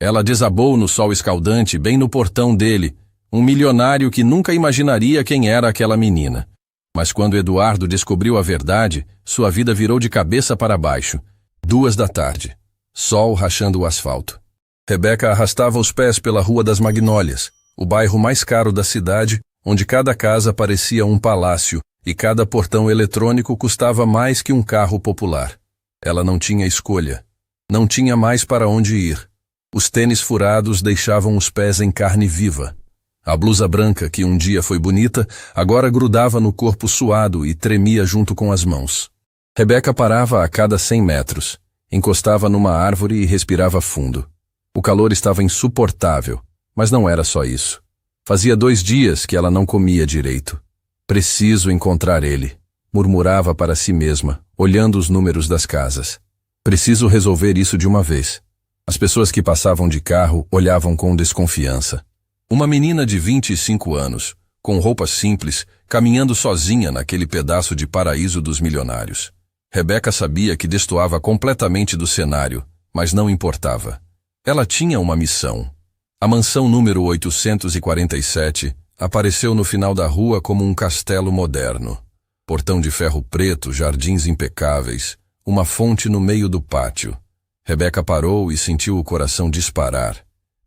Ela desabou no sol escaldante, bem no portão dele, um milionário que nunca imaginaria quem era aquela menina. Mas quando Eduardo descobriu a verdade, sua vida virou de cabeça para baixo. 2 da tarde. Sol rachando o asfalto. Rebeca arrastava os pés pela Rua das Magnólias, o bairro mais caro da cidade, onde cada casa parecia um palácio e cada portão eletrônico custava mais que um carro popular. Ela não tinha escolha. Não tinha mais para onde ir. Os tênis furados deixavam os pés em carne viva. A blusa branca, que um dia foi bonita, agora grudava no corpo suado e tremia junto com as mãos. Rebeca parava a cada 100 metros, encostava numa árvore e respirava fundo. O calor estava insuportável, mas não era só isso. Fazia 2 dias que ela não comia direito. Preciso encontrar ele, murmurava para si mesma, olhando os números das casas. Preciso resolver isso de uma vez. As pessoas que passavam de carro olhavam com desconfiança. Uma menina de 25 anos, com roupas simples, caminhando sozinha naquele pedaço de paraíso dos milionários. Rebeca sabia que destoava completamente do cenário, mas não importava. Ela tinha uma missão. A mansão número 847 apareceu no final da rua como um castelo moderno. Portão de ferro preto, jardins impecáveis, uma fonte no meio do pátio. Rebeca parou e sentiu o coração disparar.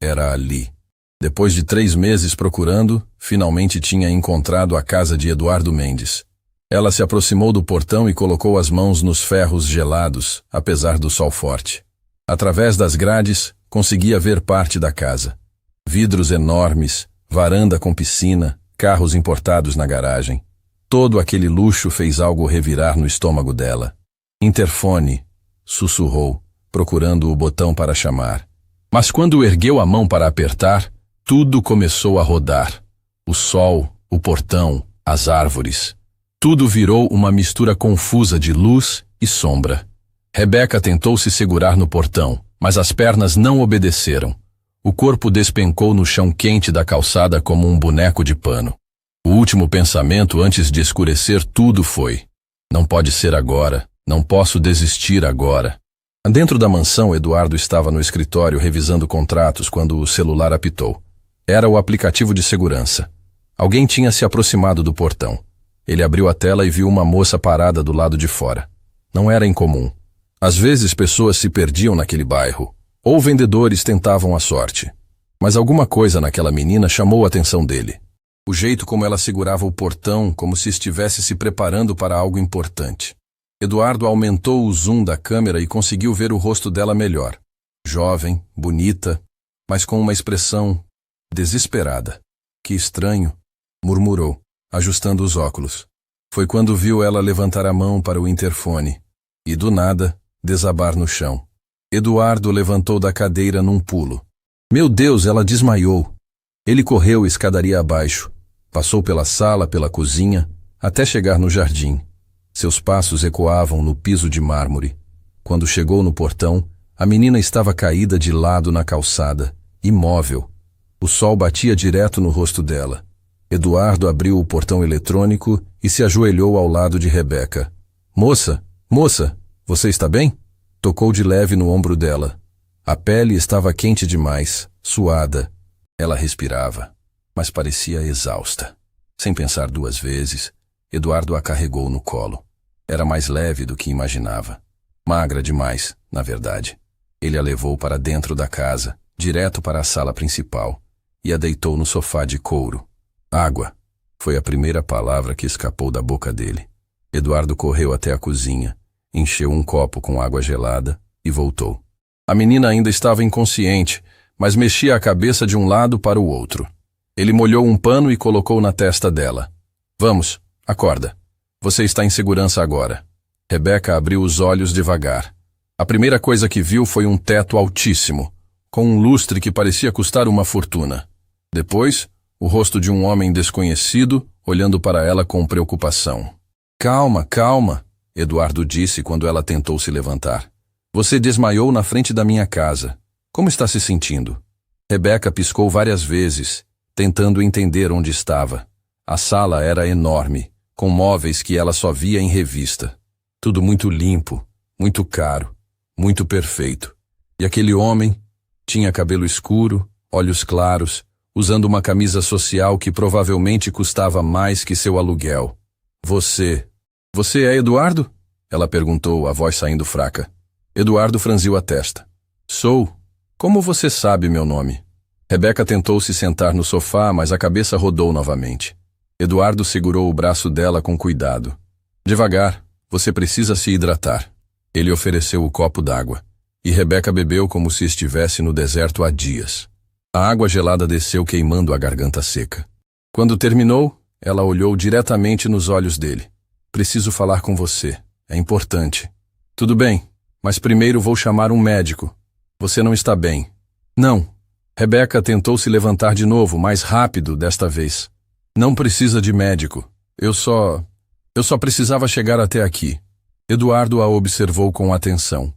Era ali. Depois de 3 meses procurando, finalmente tinha encontrado a casa de Eduardo Mendes. Ela se aproximou do portão e colocou as mãos nos ferros gelados, apesar do sol forte. Através das grades, conseguia ver parte da casa. Vidros enormes, varanda com piscina, carros importados na garagem. Todo aquele luxo fez algo revirar no estômago dela. Interfone, sussurrou, procurando o botão para chamar. Mas quando ergueu a mão para apertar, tudo começou a rodar. O sol, o portão, as árvores. Tudo virou uma mistura confusa de luz e sombra. Rebeca tentou se segurar no portão, mas as pernas não obedeceram. O corpo despencou no chão quente da calçada como um boneco de pano. O último pensamento antes de escurecer tudo foi: não pode ser agora, não posso desistir agora. Dentro da mansão, Eduardo estava no escritório revisando contratos quando o celular apitou. Era o aplicativo de segurança. Alguém tinha se aproximado do portão. Ele abriu a tela e viu uma moça parada do lado de fora. Não era incomum. Às vezes pessoas se perdiam naquele bairro, ou vendedores tentavam a sorte. Mas alguma coisa naquela menina chamou a atenção dele. O jeito como ela segurava o portão, como se estivesse se preparando para algo importante. Eduardo aumentou o zoom da câmera e conseguiu ver o rosto dela melhor. Jovem, bonita, mas com uma expressão desesperada. Que estranho, murmurou, ajustando os óculos. Foi quando viu ela levantar a mão para o interfone e, do nada, desabar no chão. Eduardo levantou da cadeira num pulo. Meu Deus, ela desmaiou. Ele correu escadaria abaixo, passou pela sala, pela cozinha, até chegar no jardim. Seus passos ecoavam no piso de mármore. Quando chegou no portão, a menina estava caída de lado na calçada, imóvel. O sol batia direto no rosto dela. Eduardo abriu o portão eletrônico e se ajoelhou ao lado de Rebeca. Moça, você está bem? Tocou de leve no ombro dela. A pele estava quente demais, suada. Ela respirava, mas parecia exausta. Sem pensar 2 vezes, Eduardo a carregou no colo. Era mais leve do que imaginava. Magra demais, na verdade. Ele a levou para dentro da casa, direto para a sala principal, e a deitou no sofá de couro. Água, foi a primeira palavra que escapou da boca dele. Eduardo correu até a cozinha, encheu um copo com água gelada e voltou. A menina ainda estava inconsciente, mas mexia a cabeça de um lado para o outro. Ele molhou um pano e colocou na testa dela. Vamos, acorda. Você está em segurança agora. Rebeca abriu os olhos devagar. A primeira coisa que viu foi um teto altíssimo, com um lustre que parecia custar uma fortuna. Depois, o rosto de um homem desconhecido, olhando para ela com preocupação. Calma, Eduardo disse quando ela tentou se levantar. Você desmaiou na frente da minha casa. Como está se sentindo? Rebeca piscou várias vezes, tentando entender onde estava. A sala era enorme, com móveis que ela só via em revista. Tudo muito limpo, muito caro, muito perfeito. E aquele homem, Tinha cabelo escuro, olhos claros, usando uma camisa social que provavelmente custava mais que seu aluguel. Você é Eduardo? Ela perguntou, a voz saindo fraca. Eduardo franziu a testa. Sou. Como você sabe meu nome? Rebeca tentou se sentar no sofá, mas a cabeça rodou novamente. Eduardo segurou o braço dela com cuidado. Devagar, você precisa se hidratar. Ele ofereceu o copo d'água, e Rebeca bebeu como se estivesse no deserto há dias. A água gelada desceu queimando a garganta seca. Quando terminou, ela olhou diretamente nos olhos dele. Preciso falar com você. É importante. Tudo bem, mas primeiro vou chamar um médico. Você não está bem. Não. Rebeca tentou se levantar de novo, mais rápido desta vez. Não precisa de médico. Eu só precisava chegar até aqui. Eduardo a observou com atenção.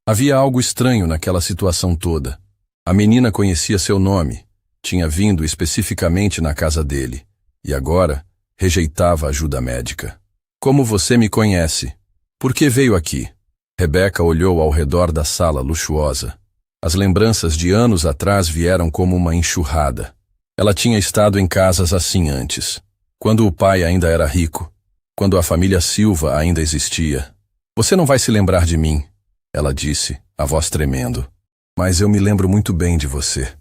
Havia algo estranho naquela situação toda. A menina conhecia seu nome, tinha vindo especificamente na casa dele, e agora rejeitava ajuda médica. Como você me conhece? Por que veio aqui? Rebeca olhou ao redor da sala luxuosa. As lembranças de anos atrás vieram como uma enxurrada. Ela tinha estado em casas assim antes, quando o pai ainda era rico, quando a família Silva ainda existia. Você não vai se lembrar de mim, ela disse, a voz tremendo. Mas eu me lembro muito bem de você.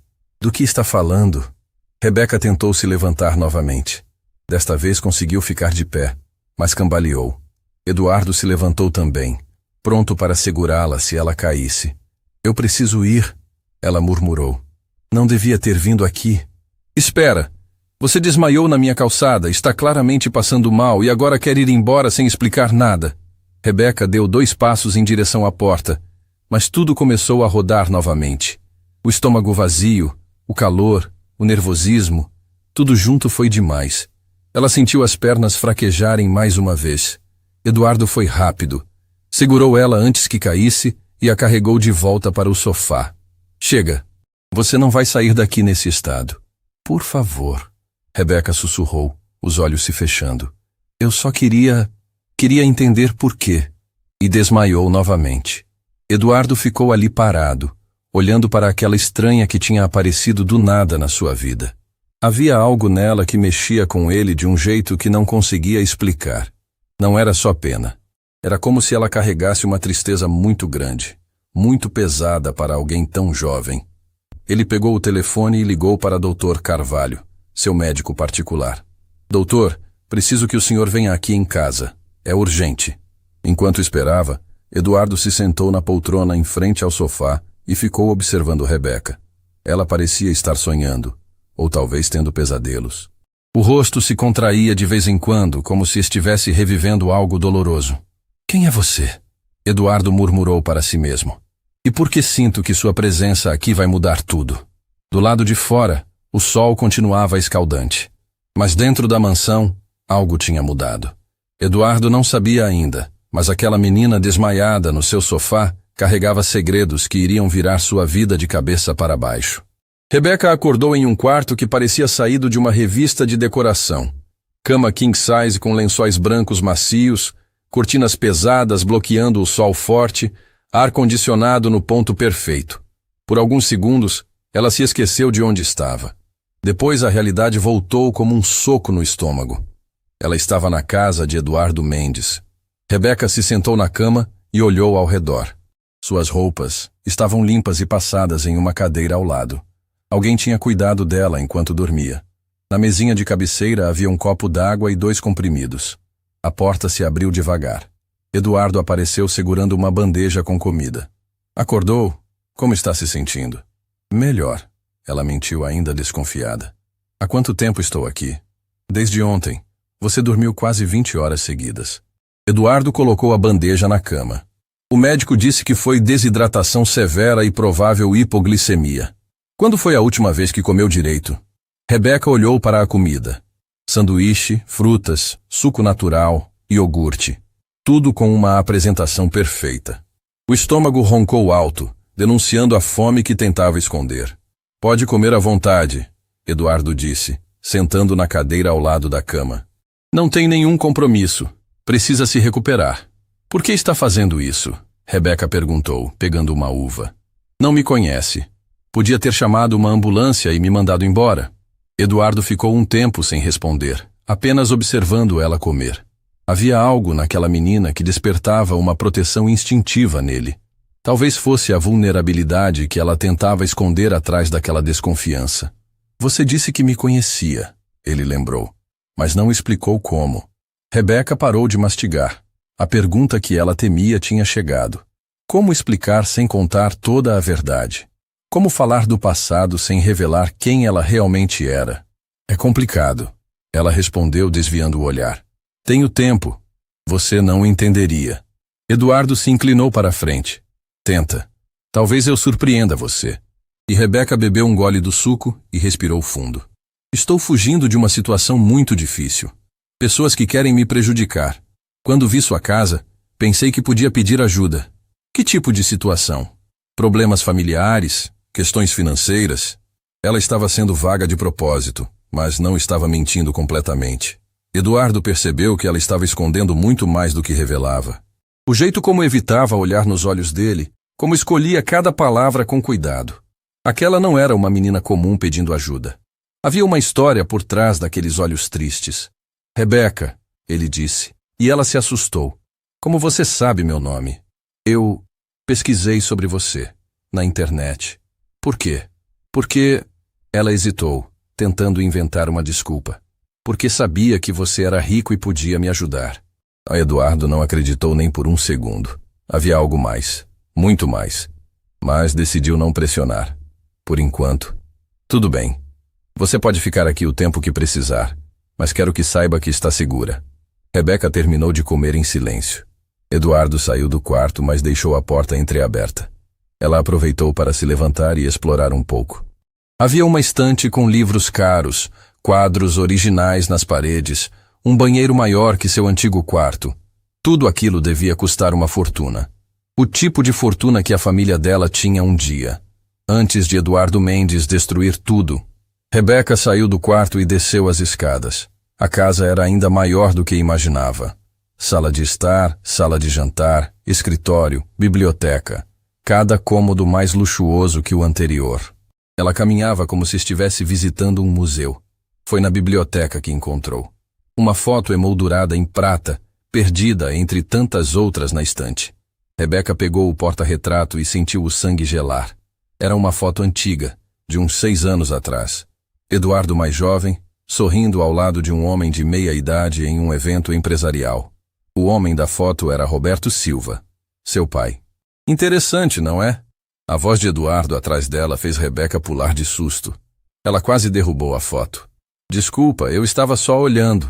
Do que está falando? Rebeca tentou se levantar novamente. Desta vez conseguiu ficar de pé, mas cambaleou. Eduardo se levantou também, pronto para segurá-la se ela caísse. Eu preciso ir, ela murmurou. Não devia ter vindo aqui. Espera! Você desmaiou na minha calçada, está claramente passando mal e agora quer ir embora sem explicar nada. Rebeca deu 2 passos em direção à porta, mas tudo começou a rodar novamente. O estômago vazio, o calor, o nervosismo, tudo junto foi demais. Ela sentiu as pernas fraquejarem mais uma vez. Eduardo foi rápido. Segurou ela antes que caísse e a carregou de volta para o sofá. Chega. Você não vai sair daqui nesse estado. Por favor. Rebeca sussurrou, os olhos se fechando. Eu só queria entender por quê. E desmaiou novamente. Eduardo ficou ali parado, olhando para aquela estranha que tinha aparecido do nada na sua vida. Havia algo nela que mexia com ele de um jeito que não conseguia explicar. Não era só pena. Era como se ela carregasse uma tristeza muito grande, muito pesada para alguém tão jovem. Ele pegou o telefone e ligou para Dr. Carvalho, seu médico particular. Doutor, preciso que o senhor venha aqui em casa. É urgente. Enquanto esperava, Eduardo se sentou na poltrona em frente ao sofá e ficou observando Rebeca. Ela parecia estar sonhando, ou talvez tendo pesadelos. O rosto se contraía de vez em quando, como se estivesse revivendo algo doloroso. Quem é você? Eduardo murmurou para si mesmo. E por que sinto que sua presença aqui vai mudar tudo? Do lado de fora, o sol continuava escaldante. Mas dentro da mansão, algo tinha mudado. Eduardo não sabia ainda, mas aquela menina desmaiada no seu sofá carregava segredos que iriam virar sua vida de cabeça para baixo. Rebeca acordou em um quarto que parecia saído de uma revista de decoração. Cama king size com lençóis brancos macios, cortinas pesadas bloqueando o sol forte, ar-condicionado no ponto perfeito. Por alguns segundos, ela se esqueceu de onde estava. Depois a realidade voltou como um soco no estômago. Ela estava na casa de Eduardo Mendes. Rebeca se sentou na cama e olhou ao redor. Suas roupas estavam limpas e passadas em uma cadeira ao lado. Alguém tinha cuidado dela enquanto dormia. Na mesinha de cabeceira havia um copo d'água e 2 comprimidos. A porta se abriu devagar. Eduardo apareceu segurando uma bandeja com comida. Acordou? Como está se sentindo? Melhor. Ela mentiu ainda desconfiada. Há quanto tempo estou aqui? Desde ontem. Você dormiu quase 20 horas seguidas. Eduardo colocou a bandeja na cama. O médico disse que foi desidratação severa e provável hipoglicemia. Quando foi a última vez que comeu direito? Rebeca olhou para a comida. Sanduíche, frutas, suco natural, iogurte. Tudo com uma apresentação perfeita. O estômago roncou alto, denunciando a fome que tentava esconder. Pode comer à vontade, Eduardo disse, sentando na cadeira ao lado da cama. Não tem nenhum compromisso. Precisa se recuperar. Por que está fazendo isso? Rebeca perguntou, pegando uma uva. Não me conhece. Podia ter chamado uma ambulância e me mandado embora. Eduardo ficou um tempo sem responder, apenas observando ela comer. Havia algo naquela menina que despertava uma proteção instintiva nele. Talvez fosse a vulnerabilidade que ela tentava esconder atrás daquela desconfiança. Você disse que me conhecia, ele lembrou, mas não explicou como. Rebeca parou de mastigar. A pergunta que ela temia tinha chegado. Como explicar sem contar toda a verdade? Como falar do passado sem revelar quem ela realmente era? É complicado, ela respondeu desviando o olhar. Tenho tempo. Você não entenderia. Eduardo se inclinou para a frente. Tenta. Talvez eu surpreenda você. E Rebeca bebeu um gole do suco e respirou fundo. Estou fugindo de uma situação muito difícil. Pessoas que querem me prejudicar. Quando vi sua casa, pensei que podia pedir ajuda. Que tipo de situação? Problemas familiares? Questões financeiras? Ela estava sendo vaga de propósito, mas não estava mentindo completamente. Eduardo percebeu que ela estava escondendo muito mais do que revelava. O jeito como evitava olhar nos olhos dele, como escolhia cada palavra com cuidado. Aquela não era uma menina comum pedindo ajuda. Havia uma história por trás daqueles olhos tristes. Rebeca, ele disse, e ela se assustou. Como você sabe meu nome? Eu pesquisei sobre você, na internet. Por quê? Porque... Ela hesitou, tentando inventar uma desculpa. Porque sabia que você era rico e podia me ajudar. Eduardo não acreditou nem por um segundo. Havia algo mais, muito mais. Mas decidiu não pressionar. Por enquanto. Tudo bem. Você pode ficar aqui o tempo que precisar, mas quero que saiba que está segura. Rebeca terminou de comer em silêncio. Eduardo saiu do quarto, mas deixou a porta entreaberta. Ela aproveitou para se levantar e explorar um pouco. Havia uma estante com livros caros, quadros originais nas paredes, um banheiro maior que seu antigo quarto. Tudo aquilo devia custar uma fortuna. O tipo de fortuna que a família dela tinha um dia, antes de Eduardo Mendes destruir tudo. Rebeca saiu do quarto e desceu as escadas. A casa era ainda maior do que imaginava. Sala de estar, sala de jantar, escritório, biblioteca. Cada cômodo mais luxuoso que o anterior. Ela caminhava como se estivesse visitando um museu. Foi na biblioteca que encontrou uma foto emoldurada em prata, perdida entre tantas outras na estante. Rebeca pegou o porta-retrato e sentiu o sangue gelar. Era uma foto antiga, de uns 6 anos atrás. Eduardo mais jovem, sorrindo ao lado de um homem de meia idade em um evento empresarial. O homem da foto era Roberto Silva, seu pai. Interessante, não é? A voz de Eduardo atrás dela fez Rebeca pular de susto. Ela quase derrubou a foto. Desculpa, eu estava só olhando.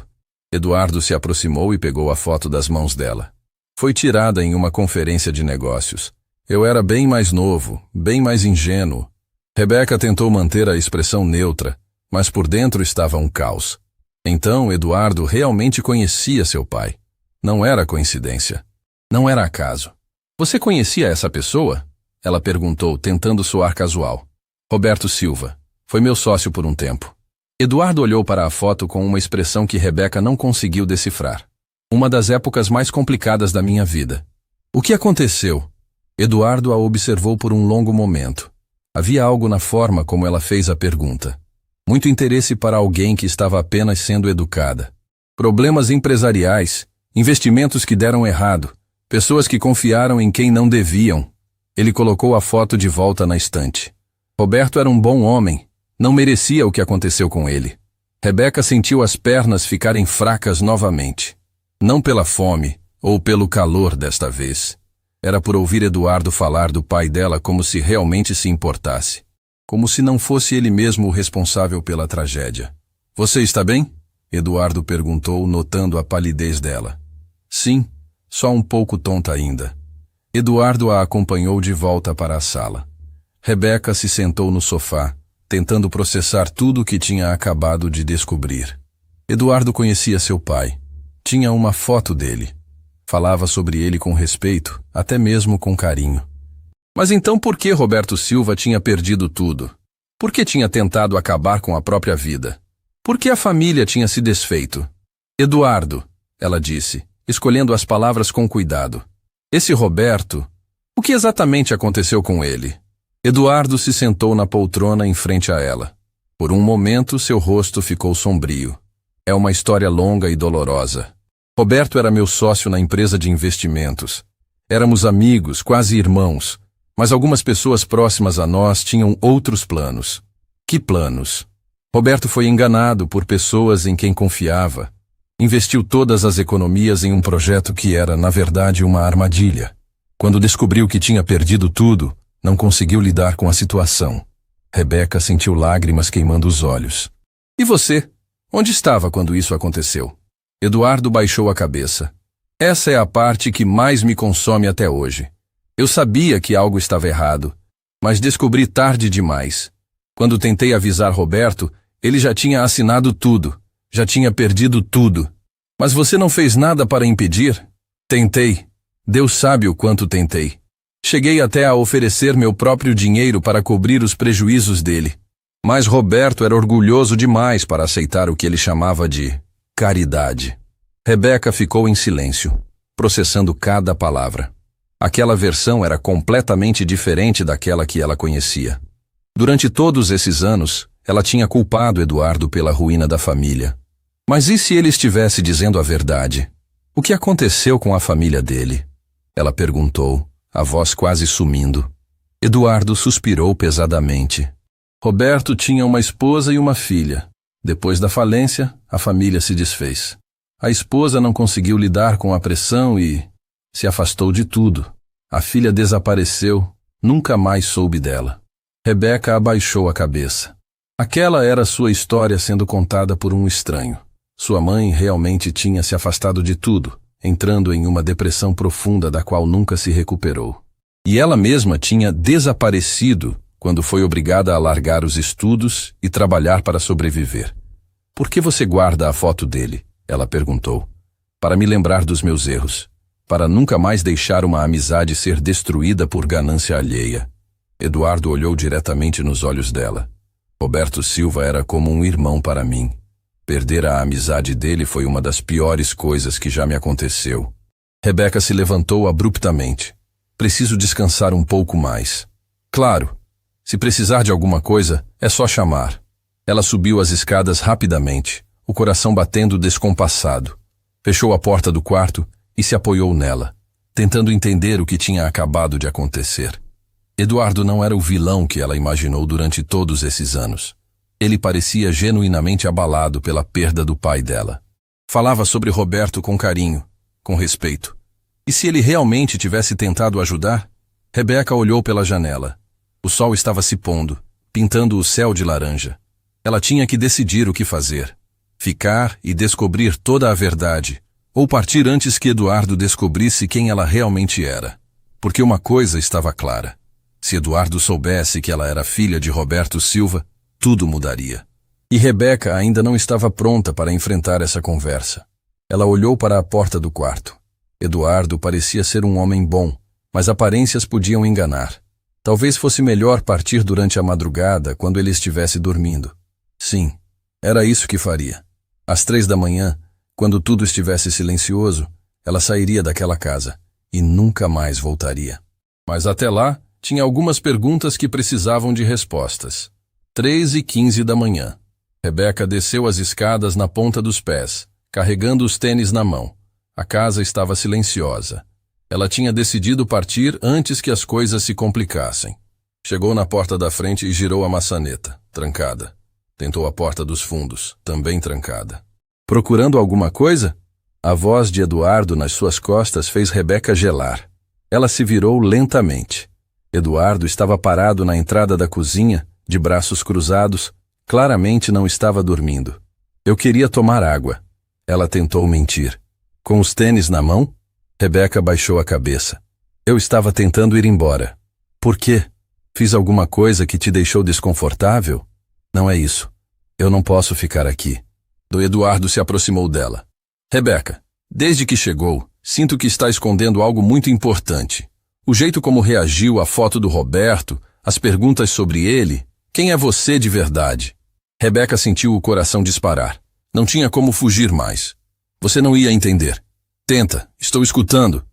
Eduardo se aproximou e pegou a foto das mãos dela. Foi tirada em uma conferência de negócios. Eu era bem mais novo, bem mais ingênuo. Rebeca tentou manter a expressão neutra, mas por dentro estava um caos. Então Eduardo realmente conhecia seu pai. Não era coincidência. Não era acaso. Você conhecia essa pessoa? Ela perguntou, tentando soar casual. Roberto Silva. Foi meu sócio por um tempo. Eduardo olhou para a foto com uma expressão que Rebeca não conseguiu decifrar. Uma das épocas mais complicadas da minha vida. O que aconteceu? Eduardo a observou por um longo momento. Havia algo na forma como ela fez a pergunta. Muito interesse para alguém que estava apenas sendo educada. Problemas empresariais, investimentos que deram errado, pessoas que confiaram em quem não deviam. Ele colocou a foto de volta na estante. Roberto era um bom homem. Não merecia o que aconteceu com ele. Rebeca sentiu as pernas ficarem fracas novamente. Não pela fome ou pelo calor desta vez. Era por ouvir Eduardo falar do pai dela como se realmente se importasse. Como se não fosse ele mesmo o responsável pela tragédia. Você está bem? Eduardo perguntou, notando a palidez dela. Sim, só um pouco tonta ainda. Eduardo a acompanhou de volta para a sala. Rebeca se sentou no sofá, tentando processar tudo o que tinha acabado de descobrir. Eduardo conhecia seu pai. Tinha uma foto dele. Falava sobre ele com respeito, até mesmo com carinho. Mas então por que Roberto Silva tinha perdido tudo? Por que tinha tentado acabar com a própria vida? Por que a família tinha se desfeito? Eduardo, ela disse, escolhendo as palavras com cuidado. Esse Roberto, o que exatamente aconteceu com ele? Eduardo se sentou na poltrona em frente a ela. Por um momento, seu rosto ficou sombrio. É uma história longa e dolorosa. Roberto era meu sócio na empresa de investimentos. Éramos amigos, quase irmãos, mas algumas pessoas próximas a nós tinham outros planos. Que planos? Roberto foi enganado por pessoas em quem confiava. Investiu todas as economias em um projeto que era, na verdade, uma armadilha. Quando descobriu que tinha perdido tudo, não conseguiu lidar com a situação. Rebeca sentiu lágrimas queimando os olhos. E você? Onde estava quando isso aconteceu? Eduardo baixou a cabeça. Essa é a parte que mais me consome até hoje. Eu sabia que algo estava errado, mas descobri tarde demais. Quando tentei avisar Roberto, ele já tinha assinado tudo, já tinha perdido tudo. Mas você não fez nada para impedir? Tentei. Deus sabe o quanto tentei. Cheguei até a oferecer meu próprio dinheiro para cobrir os prejuízos dele. Mas Roberto era orgulhoso demais para aceitar o que ele chamava de caridade. Rebeca ficou em silêncio, processando cada palavra. Aquela versão era completamente diferente daquela que ela conhecia. Durante todos esses anos, ela tinha culpado Eduardo pela ruína da família. Mas e se ele estivesse dizendo a verdade? O que aconteceu com a família dele? Ela perguntou, a voz quase sumindo. Eduardo suspirou pesadamente. Roberto tinha uma esposa e uma filha. Depois da falência, a família se desfez. A esposa não conseguiu lidar com a pressão e se afastou de tudo. A filha desapareceu, nunca mais soube dela. Rebeca abaixou a cabeça. Aquela era sua história sendo contada por um estranho. Sua mãe realmente tinha se afastado de tudo, entrando em uma depressão profunda da qual nunca se recuperou. E ela mesma tinha desaparecido quando foi obrigada a largar os estudos e trabalhar para sobreviver. Por que você guarda a foto dele? Ela perguntou. Para me lembrar dos meus erros. Para nunca mais deixar uma amizade ser destruída por ganância alheia. Eduardo olhou diretamente nos olhos dela. Roberto Silva era como um irmão para mim. Perder a amizade dele foi uma das piores coisas que já me aconteceu. Rebeca se levantou abruptamente. Preciso descansar um pouco mais. Claro. Se precisar de alguma coisa, é só chamar. Ela subiu as escadas rapidamente, o coração batendo descompassado. Fechou a porta do quarto e se apoiou nela, tentando entender o que tinha acabado de acontecer. Eduardo não era o vilão que ela imaginou durante todos esses anos. Ele parecia genuinamente abalado pela perda do pai dela. Falava sobre Roberto com carinho, com respeito. E se ele realmente tivesse tentado ajudar? Rebeca olhou pela janela. O sol estava se pondo, pintando o céu de laranja. Ela tinha que decidir o que fazer. Ficar e descobrir toda a verdade, ou partir antes que Eduardo descobrisse quem ela realmente era. Porque uma coisa estava clara. Se Eduardo soubesse que ela era filha de Roberto Silva, tudo mudaria. E Rebeca ainda não estava pronta para enfrentar essa conversa. Ela olhou para a porta do quarto. Eduardo parecia ser um homem bom, mas aparências podiam enganar. Talvez fosse melhor partir durante a madrugada, quando ele estivesse dormindo. Sim, era isso que faria. Às 3 da manhã, quando tudo estivesse silencioso, ela sairia daquela casa e nunca mais voltaria. Mas até lá, tinha algumas perguntas que precisavam de respostas. 3h15 da manhã. Rebeca desceu as escadas na ponta dos pés, carregando os tênis na mão. A casa estava silenciosa. Ela tinha decidido partir antes que as coisas se complicassem. Chegou na porta da frente e girou a maçaneta, trancada. Tentou a porta dos fundos, também trancada. Procurando alguma coisa? A voz de Eduardo nas suas costas fez Rebeca gelar. Ela se virou lentamente. Eduardo estava parado na entrada da cozinha, de braços cruzados, claramente não estava dormindo. Eu queria tomar água. Ela tentou mentir. Com os tênis na mão? Rebeca baixou a cabeça. Eu estava tentando ir embora. Por quê? Fiz alguma coisa que te deixou desconfortável? Não é isso. Eu não posso ficar aqui. Eduardo se aproximou dela. Rebeca, desde que chegou, sinto que está escondendo algo muito importante. O jeito como reagiu à foto do Roberto, as perguntas sobre ele, quem é você de verdade? Rebeca sentiu o coração disparar. Não tinha como fugir mais. Você não ia entender. Tenta, estou escutando.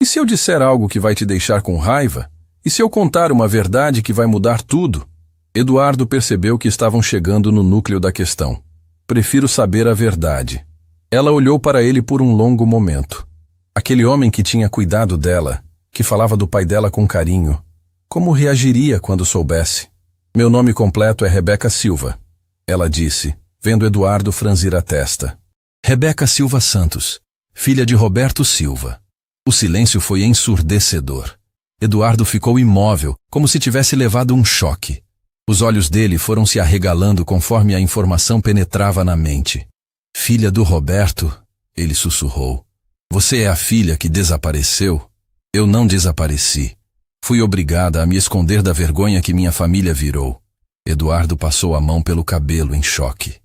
E se eu disser algo que vai te deixar com raiva? E se eu contar uma verdade que vai mudar tudo? Eduardo percebeu que estavam chegando no núcleo da questão. Prefiro saber a verdade. Ela olhou para ele por um longo momento. Aquele homem que tinha cuidado dela, que falava do pai dela com carinho, como reagiria quando soubesse? Meu nome completo é Rebeca Silva, ela disse, vendo Eduardo franzir a testa. Rebeca Silva Santos, filha de Roberto Silva. O silêncio foi ensurdecedor. Eduardo ficou imóvel, como se tivesse levado um choque. Os olhos dele foram se arregalando conforme a informação penetrava na mente. Filha do Roberto, ele sussurrou. Você é a filha que desapareceu? Eu não desapareci. Fui obrigada a me esconder da vergonha que minha família virou. Eduardo passou a mão pelo cabelo em choque.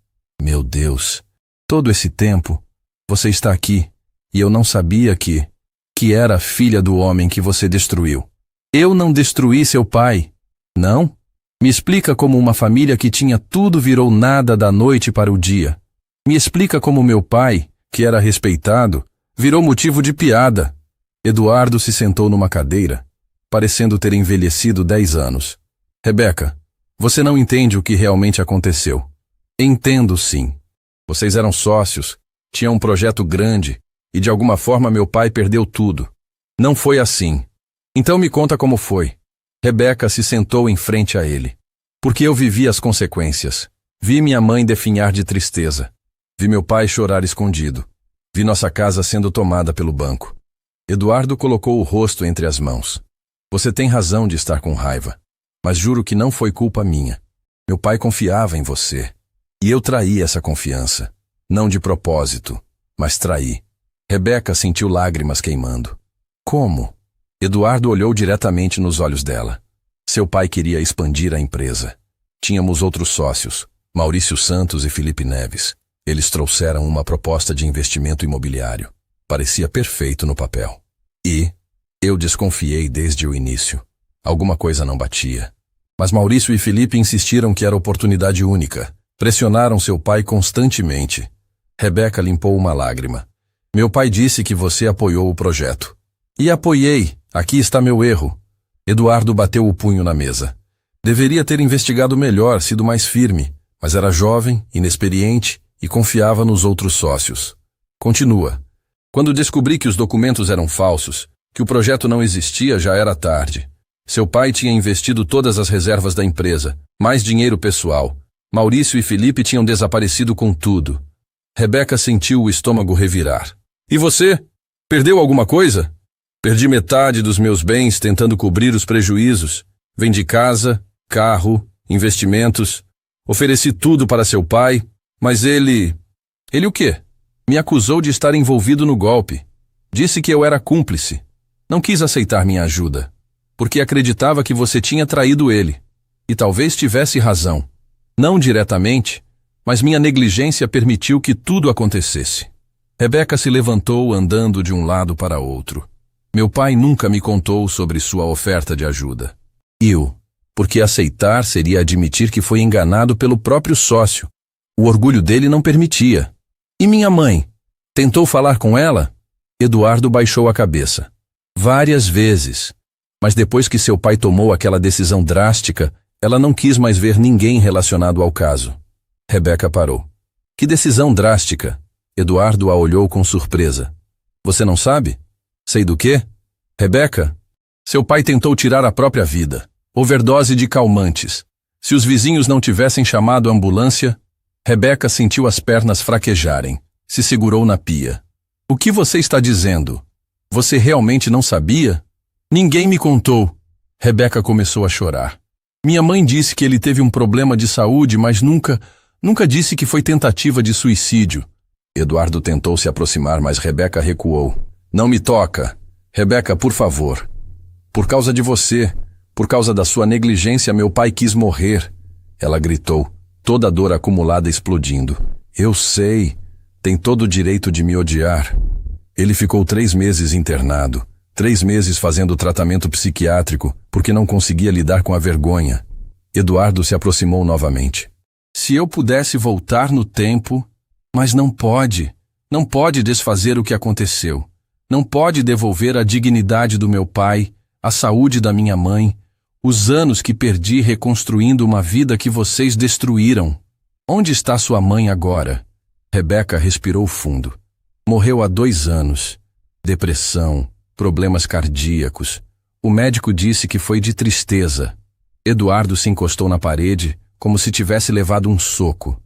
Meu Deus, todo esse tempo, você está aqui, e eu não sabia que era a filha do homem que você destruiu. Eu não destruí seu pai. Não? Me explica como uma família que tinha tudo virou nada da noite para o dia. Me explica como meu pai, que era respeitado, virou motivo de piada. Eduardo se sentou numa cadeira, parecendo ter envelhecido 10 anos. Rebeca, você não entende o que realmente aconteceu. Entendo sim. Vocês eram sócios, tinham um projeto grande, e de alguma forma meu pai perdeu tudo. Não foi assim. Então me conta como foi. Rebeca se sentou em frente a ele. Porque eu vivi as consequências. Vi minha mãe definhar de tristeza. Vi meu pai chorar escondido. Vi nossa casa sendo tomada pelo banco. Eduardo colocou o rosto entre as mãos. Você tem razão de estar com raiva. Mas juro que não foi culpa minha. Meu pai confiava em você. E eu traí essa confiança. Não de propósito, mas traí. Rebeca sentiu lágrimas queimando. Como? Eduardo olhou diretamente nos olhos dela. Seu pai queria expandir a empresa. Tínhamos outros sócios, Maurício Santos e Felipe Neves. Eles trouxeram uma proposta de investimento imobiliário. Parecia perfeito no papel. E eu desconfiei desde o início. Alguma coisa não batia. Mas Maurício e Felipe insistiram que era oportunidade única. Pressionaram seu pai constantemente. Rebeca limpou uma lágrima. Meu pai disse que você apoiou o projeto. E apoiei. Aqui está meu erro. Eduardo bateu o punho na mesa. Deveria ter investigado melhor, sido mais firme, mas era jovem, inexperiente e confiava nos outros sócios. Continua. Quando descobri que os documentos eram falsos, que o projeto não existia, já era tarde. Seu pai tinha investido todas as reservas da empresa, mais dinheiro pessoal. Maurício e Felipe tinham desaparecido com tudo. Rebeca sentiu o estômago revirar. E você? Perdeu alguma coisa? Perdi metade dos meus bens tentando cobrir os prejuízos. Vendi casa, carro, investimentos. Ofereci tudo para seu pai, mas ele... Ele o quê? Me acusou de estar envolvido no golpe. Disse que eu era cúmplice. Não quis aceitar minha ajuda, porque acreditava que você tinha traído ele. E talvez tivesse razão. Não diretamente, mas minha negligência permitiu que tudo acontecesse. Rebeca se levantou andando de um lado para outro. Meu pai nunca me contou sobre sua oferta de ajuda. Porque aceitar seria admitir que foi enganado pelo próprio sócio. O orgulho dele não permitia. E minha mãe? Tentou falar com ela? Eduardo baixou a cabeça. Várias vezes. Mas depois que seu pai tomou aquela decisão drástica, ela não quis mais ver ninguém relacionado ao caso. Rebeca parou. Que decisão drástica? Eduardo a olhou com surpresa. Você não sabe? Sei do quê? Rebeca, seu pai tentou tirar a própria vida. Overdose de calmantes. Se os vizinhos não tivessem chamado a ambulância, Rebeca sentiu as pernas fraquejarem. Se segurou na pia. O que você está dizendo? Você realmente não sabia? Ninguém me contou. Rebeca começou a chorar. Minha mãe disse que ele teve um problema de saúde, mas nunca disse que foi tentativa de suicídio. Eduardo tentou se aproximar, mas Rebeca recuou. Não me toca. Rebeca, por favor. Por causa de você, por causa da sua negligência, meu pai quis morrer. Ela gritou, toda a dor acumulada explodindo. Eu sei. Tem todo o direito de me odiar. Ele ficou 3 meses internado. 3 meses fazendo tratamento psiquiátrico, porque não conseguia lidar com a vergonha. Eduardo se aproximou novamente. Se eu pudesse voltar no tempo... Mas não pode. Não pode desfazer o que aconteceu. Não pode devolver a dignidade do meu pai, a saúde da minha mãe, os anos que perdi reconstruindo uma vida que vocês destruíram. Onde está sua mãe agora? Rebeca respirou fundo. Morreu há 2 anos. Depressão, problemas cardíacos. O médico disse que foi de tristeza. Eduardo se encostou na parede, como se tivesse levado um soco.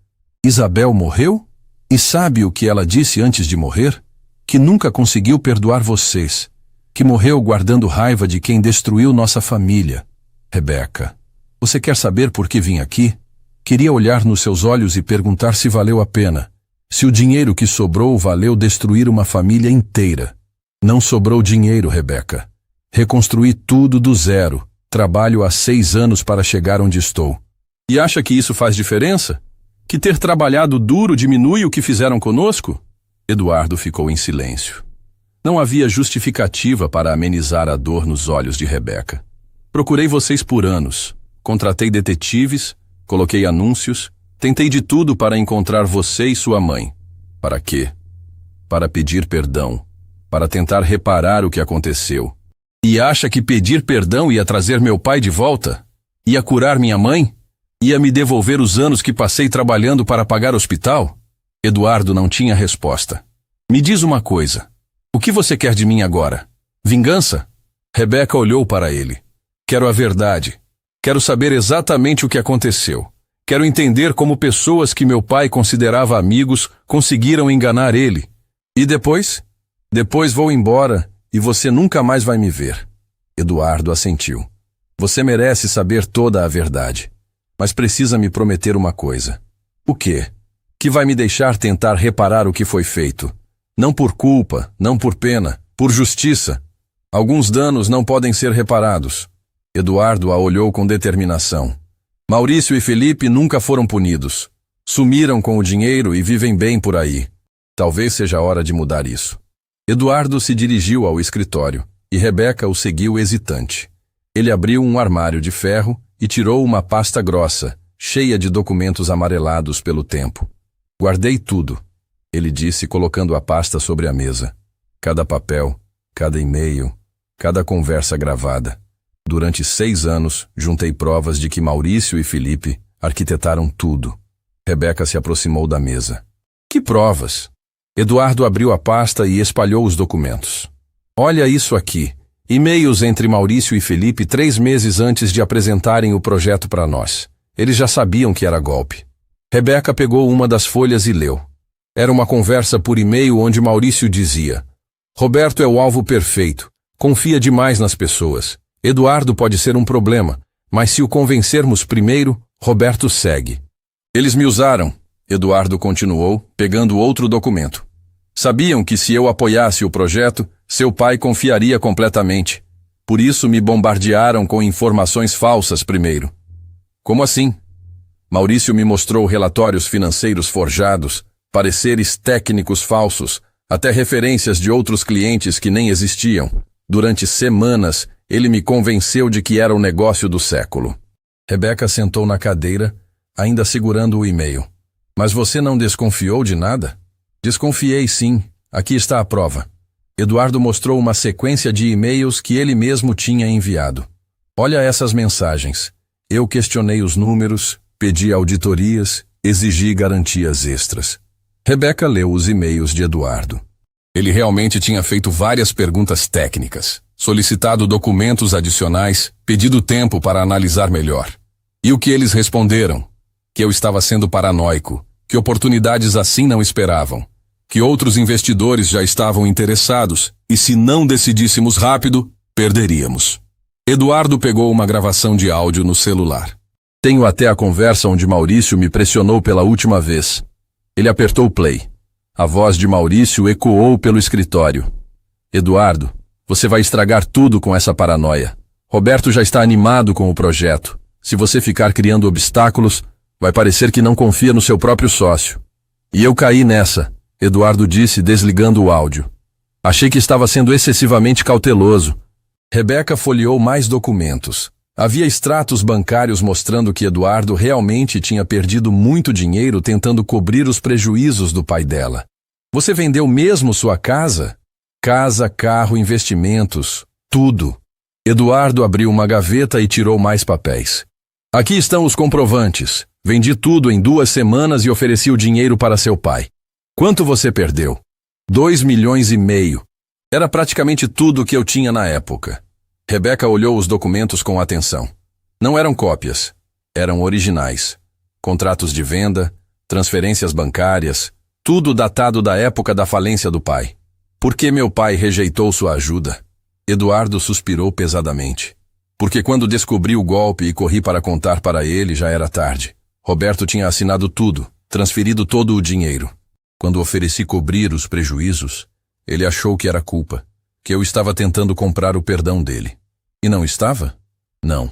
Isabel morreu? E sabe o que ela disse antes de morrer? Que nunca conseguiu perdoar vocês. Que morreu guardando raiva de quem destruiu nossa família. Rebeca, você quer saber por que vim aqui? Queria olhar nos seus olhos e perguntar se valeu a pena. Se o dinheiro que sobrou valeu destruir uma família inteira. Não sobrou dinheiro, Rebeca. Reconstruí tudo do zero. Trabalho há 6 anos para chegar onde estou. E acha que isso faz diferença? Que ter trabalhado duro diminui o que fizeram conosco? Eduardo ficou em silêncio. Não havia justificativa para amenizar a dor nos olhos de Rebeca. Procurei vocês por anos. Contratei detetives, coloquei anúncios, tentei de tudo para encontrar você e sua mãe. Para quê? Para pedir perdão. Para tentar reparar o que aconteceu. E acha que pedir perdão ia trazer meu pai de volta? Ia curar minha mãe? Ia me devolver os anos que passei trabalhando para pagar o hospital? Eduardo não tinha resposta. Me diz uma coisa. O que você quer de mim agora? Vingança? Rebeca olhou para ele. Quero a verdade. Quero saber exatamente o que aconteceu. Quero entender como pessoas que meu pai considerava amigos conseguiram enganar ele. E depois? Depois vou embora e você nunca mais vai me ver. Eduardo assentiu. Você merece saber toda a verdade. Mas precisa me prometer uma coisa. O quê? Que vai me deixar tentar reparar o que foi feito. Não por culpa, não por pena, por justiça. Alguns danos não podem ser reparados. Eduardo a olhou com determinação. Maurício e Felipe nunca foram punidos. Sumiram com o dinheiro e vivem bem por aí. Talvez seja a hora de mudar isso. Eduardo se dirigiu ao escritório e Rebeca o seguiu hesitante. Ele abriu um armário de ferro e tirou uma pasta grossa, cheia de documentos amarelados pelo tempo. Guardei tudo, ele disse colocando a pasta sobre a mesa. Cada papel, cada e-mail, cada conversa gravada. Durante 6 anos, juntei provas de que Maurício e Felipe arquitetaram tudo. Rebeca se aproximou da mesa. Que provas? Eduardo abriu a pasta e espalhou os documentos. Olha isso aqui. E-mails entre Maurício e Felipe 3 meses antes de apresentarem o projeto para nós. Eles já sabiam que era golpe. Rebeca pegou uma das folhas e leu. Era uma conversa por e-mail onde Maurício dizia: Roberto é o alvo perfeito. Confia demais nas pessoas. Eduardo pode ser um problema, mas se o convencermos primeiro, Roberto segue. Eles me usaram, Eduardo continuou, pegando outro documento. Sabiam que se eu apoiasse o projeto, seu pai confiaria completamente. Por isso me bombardearam com informações falsas primeiro. Como assim? Maurício me mostrou relatórios financeiros forjados, pareceres técnicos falsos, até referências de outros clientes que nem existiam. Durante semanas, ele me convenceu de que era o negócio do século. Rebeca sentou na cadeira, ainda segurando o e-mail. Mas você não desconfiou de nada? Desconfiei sim. Aqui está a prova. Eduardo mostrou uma sequência de e-mails que ele mesmo tinha enviado. Olha essas mensagens. Eu questionei os números, pedi auditorias, exigi garantias extras. Rebeca leu os e-mails de Eduardo. Ele realmente tinha feito várias perguntas técnicas, solicitado documentos adicionais, pedido tempo para analisar melhor. E o que eles responderam? Que eu estava sendo paranoico, que oportunidades assim não esperavam, que outros investidores já estavam interessados e se não decidíssemos rápido, perderíamos. Eduardo pegou uma gravação de áudio no celular. Tenho até a conversa onde Maurício me pressionou pela última vez. Ele apertou play. A voz de Maurício ecoou pelo escritório. Eduardo, você vai estragar tudo com essa paranoia. Roberto já está animado com o projeto. Se você ficar criando obstáculos, vai parecer que não confia no seu próprio sócio. E eu caí nessa, Eduardo disse desligando o áudio. Achei que estava sendo excessivamente cauteloso. Rebeca folheou mais documentos. Havia extratos bancários mostrando que Eduardo realmente tinha perdido muito dinheiro tentando cobrir os prejuízos do pai dela. Você vendeu mesmo sua casa? Casa, carro, investimentos, tudo. Eduardo abriu uma gaveta e tirou mais papéis. Aqui estão os comprovantes. Vendi tudo em 2 semanas e ofereci o dinheiro para seu pai. Quanto você perdeu? 2,5 milhões. Era praticamente tudo o que eu tinha na época. Rebeca olhou os documentos com atenção. Não eram cópias, eram originais. Contratos de venda, transferências bancárias, tudo datado da época da falência do pai. Por que meu pai rejeitou sua ajuda? Eduardo suspirou pesadamente. Porque quando descobri o golpe e corri para contar para ele, já era tarde. Roberto tinha assinado tudo, transferido todo o dinheiro. Quando ofereci cobrir os prejuízos, ele achou que era culpa, que eu estava tentando comprar o perdão dele. E não estava? Não.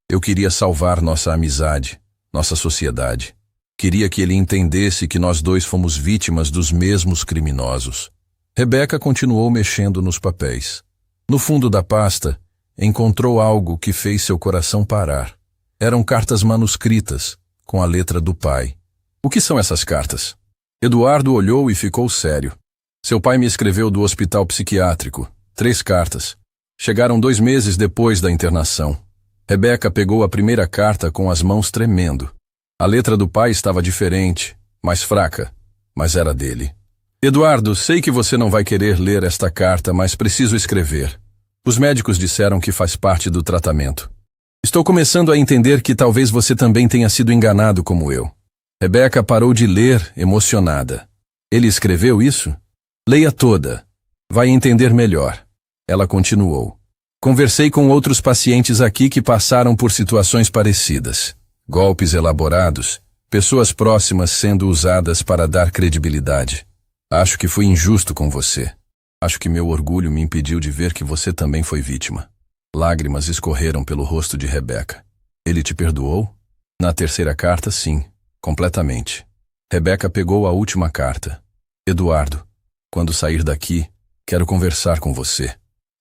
Eu queria salvar nossa amizade, nossa sociedade. Queria que ele entendesse que nós dois fomos vítimas dos mesmos criminosos. Rebeca continuou mexendo nos papéis. No fundo da pasta, encontrou algo que fez seu coração parar. Eram cartas manuscritas, com a letra do pai. O que são essas cartas? Eduardo olhou e ficou sério. Seu pai me escreveu do hospital psiquiátrico. 3 cartas. Chegaram 2 meses depois da internação. Rebeca pegou a primeira carta com as mãos tremendo. A letra do pai estava diferente, mais fraca, mas era dele. Eduardo, sei que você não vai querer ler esta carta, mas preciso escrever. Os médicos disseram que faz parte do tratamento. Estou começando a entender que talvez você também tenha sido enganado como eu. Rebeca parou de ler, emocionada. Ele escreveu isso? Leia toda. Vai entender melhor. Ela continuou. Conversei com outros pacientes aqui que passaram por situações parecidas. Golpes elaborados, pessoas próximas sendo usadas para dar credibilidade. Acho que fui injusto com você. Acho que meu orgulho me impediu de ver que você também foi vítima. Lágrimas escorreram pelo rosto de Rebeca. Ele te perdoou? Na terceira carta, sim, completamente. Rebeca pegou a última carta. Eduardo, quando sair daqui, quero conversar com você.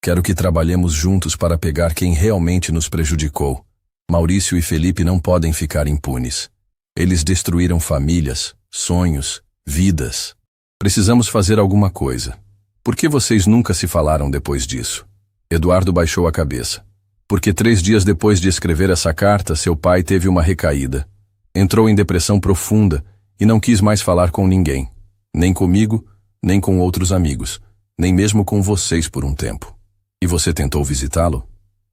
Quero que trabalhemos juntos para pegar quem realmente nos prejudicou. Maurício e Felipe não podem ficar impunes. Eles destruíram famílias, sonhos, vidas. Precisamos fazer alguma coisa. Por que vocês nunca se falaram depois disso? Eduardo baixou a cabeça. Porque 3 dias depois de escrever essa carta, seu pai teve uma recaída. Entrou em depressão profunda e não quis mais falar com ninguém. Nem comigo, nem com outros amigos. Nem mesmo com vocês por um tempo. E você tentou visitá-lo?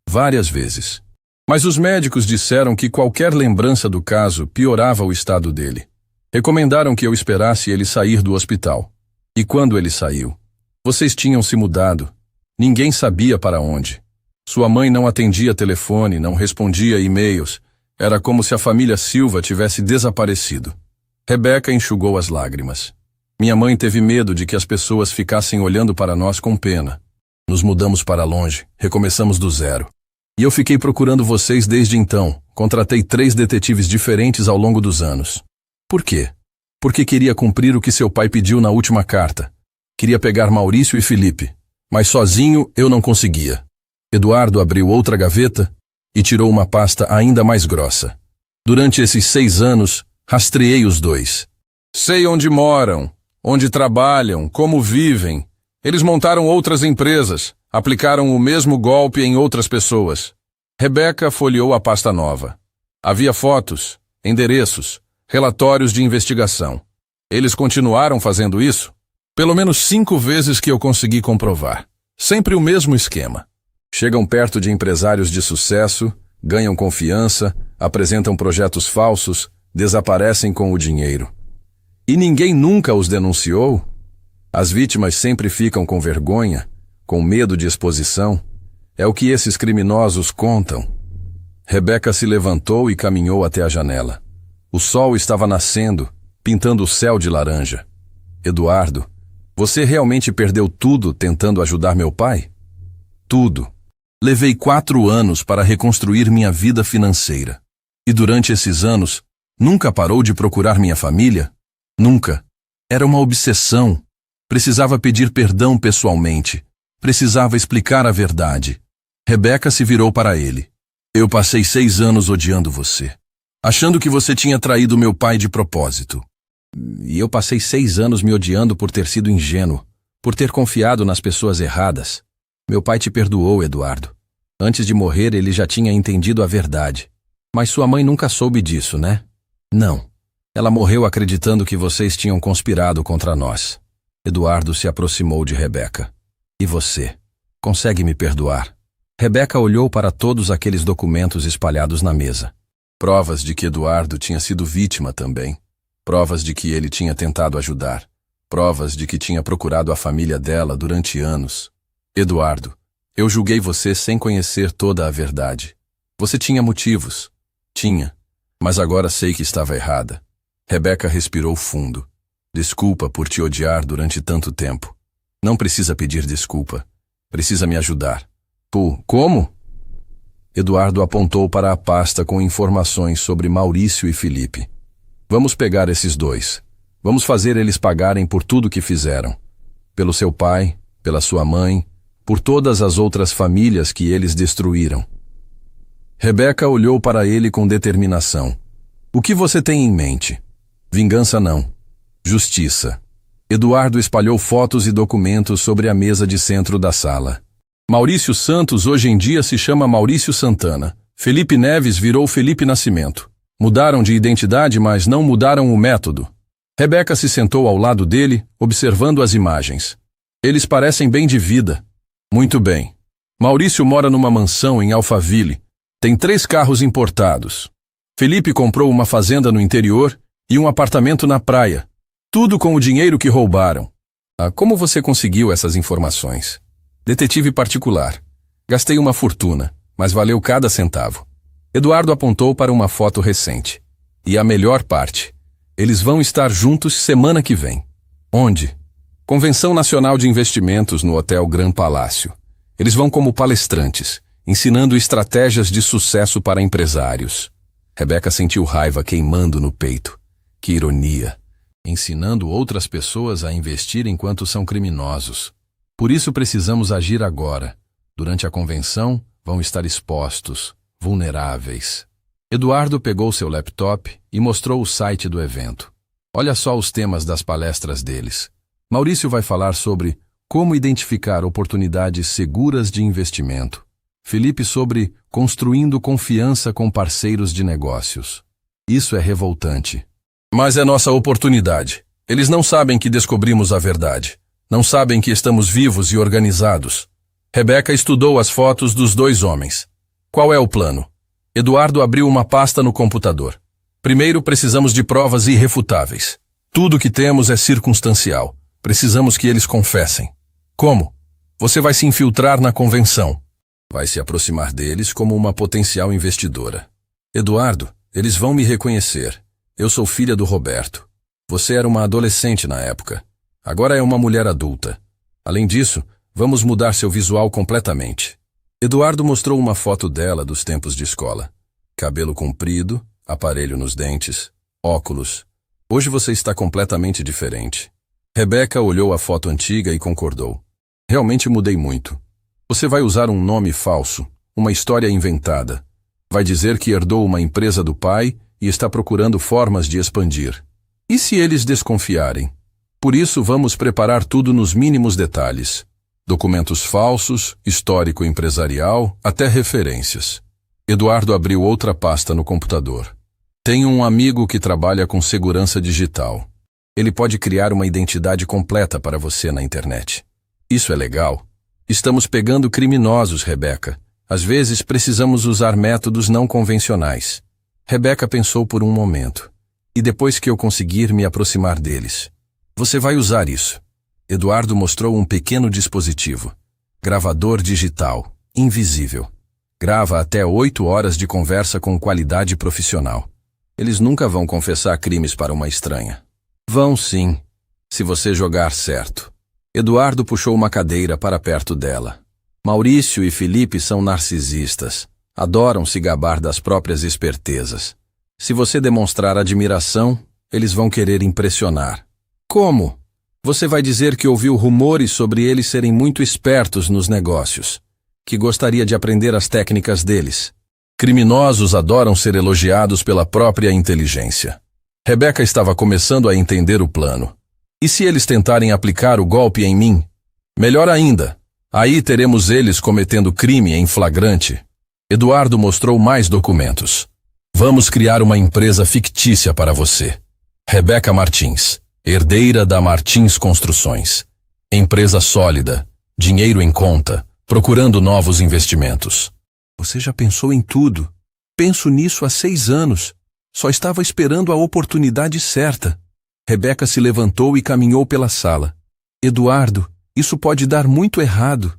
Várias vezes. Mas os médicos disseram que qualquer lembrança do caso piorava o estado dele. Recomendaram que eu esperasse ele sair do hospital. E quando ele saiu? Vocês tinham se mudado. Ninguém sabia para onde. Sua mãe não atendia telefone, não respondia e-mails. Era como se a família Silva tivesse desaparecido. Rebeca enxugou as lágrimas. Minha mãe teve medo de que as pessoas ficassem olhando para nós com pena. Nos mudamos para longe, recomeçamos do zero. E eu fiquei procurando vocês desde então. Contratei 3 detetives diferentes ao longo dos anos. Por quê? Porque queria cumprir o que seu pai pediu na última carta. Queria pegar Maurício e Felipe, mas sozinho eu não conseguia. Eduardo abriu outra gaveta e tirou uma pasta ainda mais grossa. Durante esses 6 anos, rastreei os 2. Sei onde moram, onde trabalham, como vivem. Eles montaram outras empresas, aplicaram o mesmo golpe em outras pessoas. Rebeca folheou a pasta nova. Havia fotos, endereços, relatórios de investigação. Eles continuaram fazendo isso? Pelo menos 5 vezes que eu consegui comprovar. Sempre o mesmo esquema. Chegam perto de empresários de sucesso, ganham confiança, apresentam projetos falsos, desaparecem com o dinheiro. E ninguém nunca os denunciou? As vítimas sempre ficam com vergonha, com medo de exposição. É o que esses criminosos contam. Rebeca se levantou e caminhou até a janela. O sol estava nascendo, pintando o céu de laranja. Eduardo, você realmente perdeu tudo tentando ajudar meu pai? Tudo. Levei 4 anos para reconstruir minha vida financeira. E durante esses anos, nunca parou de procurar minha família? Nunca. Era uma obsessão. Precisava pedir perdão pessoalmente. Precisava explicar a verdade. Rebeca se virou para ele. Eu passei 6 anos odiando você, achando que você tinha traído meu pai de propósito. E eu passei 6 anos me odiando por ter sido ingênuo, por ter confiado nas pessoas erradas. Meu pai te perdoou, Eduardo. Antes de morrer, ele já tinha entendido a verdade. Mas sua mãe nunca soube disso, né? Não. Ela morreu acreditando que vocês tinham conspirado contra nós. Eduardo se aproximou de Rebeca. E você? Consegue me perdoar? Rebeca olhou para todos aqueles documentos espalhados na mesa. Provas de que Eduardo tinha sido vítima também. Provas de que ele tinha tentado ajudar. Provas de que tinha procurado a família dela durante anos. Eduardo, eu julguei você sem conhecer toda a verdade. Você tinha motivos. Tinha. Mas agora sei que estava errada. Rebeca respirou fundo. Desculpa por te odiar durante tanto tempo. Não precisa pedir desculpa. Precisa me ajudar. Pô, como? Eduardo apontou para a pasta com informações sobre Maurício e Felipe. Vamos pegar esses dois. Vamos fazer eles pagarem por tudo que fizeram. Pelo seu pai, pela sua mãe, por todas as outras famílias que eles destruíram. Rebeca olhou para ele com determinação. O que você tem em mente? Vingança não. Justiça. Eduardo espalhou fotos e documentos sobre a mesa de centro da sala. Maurício Santos hoje em dia se chama Maurício Santana. Felipe Neves virou Felipe Nascimento. Mudaram de identidade, mas não mudaram o método. Rebeca se sentou ao lado dele, observando as imagens. Eles parecem bem de vida. Muito bem. Maurício mora numa mansão em Alphaville. Tem 3 carros importados. Felipe comprou uma fazenda no interior e um apartamento na praia. Tudo com o dinheiro que roubaram. Como você conseguiu essas informações? Detetive particular. Gastei uma fortuna, mas valeu cada centavo. Eduardo apontou para uma foto recente. E a melhor parte. Eles vão estar juntos semana que vem. Onde? Convenção Nacional de Investimentos no Hotel Gran Palácio. Eles vão como palestrantes, ensinando estratégias de sucesso para empresários. Rebeca sentiu raiva queimando no peito. Que ironia. Ensinando outras pessoas a investir enquanto são criminosos. Por isso precisamos agir agora. Durante a convenção, vão estar expostos, vulneráveis. Eduardo pegou seu laptop e mostrou o site do evento. Olha só os temas das palestras deles. Maurício vai falar sobre como identificar oportunidades seguras de investimento. Felipe sobre construindo confiança com parceiros de negócios. Isso é revoltante. Mas é nossa oportunidade. Eles não sabem que descobrimos a verdade. Não sabem que estamos vivos e organizados. Rebeca estudou as fotos dos 2 homens. Qual é o plano? Eduardo abriu uma pasta no computador. Primeiro, precisamos de provas irrefutáveis. Tudo que temos é circunstancial. Precisamos que eles confessem. Como? Você vai se infiltrar na convenção. Vai se aproximar deles como uma potencial investidora. Eduardo, eles vão me reconhecer. Eu sou filha do Roberto. Você era uma adolescente na época. Agora é uma mulher adulta. Além disso, vamos mudar seu visual completamente. Eduardo mostrou uma foto dela dos tempos de escola. Cabelo comprido, aparelho nos dentes, óculos. Hoje você está completamente diferente. Rebeca olhou a foto antiga e concordou. Realmente mudei muito. Você vai usar um nome falso, uma história inventada. Vai dizer que herdou uma empresa do pai e está procurando formas de expandir. E se eles desconfiarem? Por isso, vamos preparar tudo nos mínimos detalhes. Documentos falsos, histórico empresarial, até referências. Eduardo abriu outra pasta no computador. Tenho um amigo que trabalha com segurança digital. Ele pode criar uma identidade completa para você na internet. Isso é legal. Estamos pegando criminosos, Rebeca. Às vezes precisamos usar métodos não convencionais. Rebeca pensou por um momento. E depois que eu conseguir me aproximar deles. Você vai usar isso. Eduardo mostrou um pequeno dispositivo. Gravador digital, invisível. Grava até 8 horas de conversa com qualidade profissional. Eles nunca vão confessar crimes para uma estranha. Vão sim, se você jogar certo. Eduardo puxou uma cadeira para perto dela. Maurício e Felipe são narcisistas. Adoram se gabar das próprias espertezas. Se você demonstrar admiração, eles vão querer impressionar. Como? Você vai dizer que ouviu rumores sobre eles serem muito espertos nos negócios, que gostaria de aprender as técnicas deles. Criminosos adoram ser elogiados pela própria inteligência. Rebeca estava começando a entender o plano. E se eles tentarem aplicar o golpe em mim? Melhor ainda, Aí teremos eles cometendo crime em flagrante. Eduardo mostrou mais documentos. Vamos criar uma empresa fictícia para você. Rebeca Martins, herdeira da Martins Construções. Empresa sólida, dinheiro em conta, procurando novos investimentos. Você já pensou em tudo. Penso nisso há 6 anos. Só estava esperando a oportunidade certa. Rebeca se levantou e caminhou pela sala. Eduardo, isso pode dar muito errado.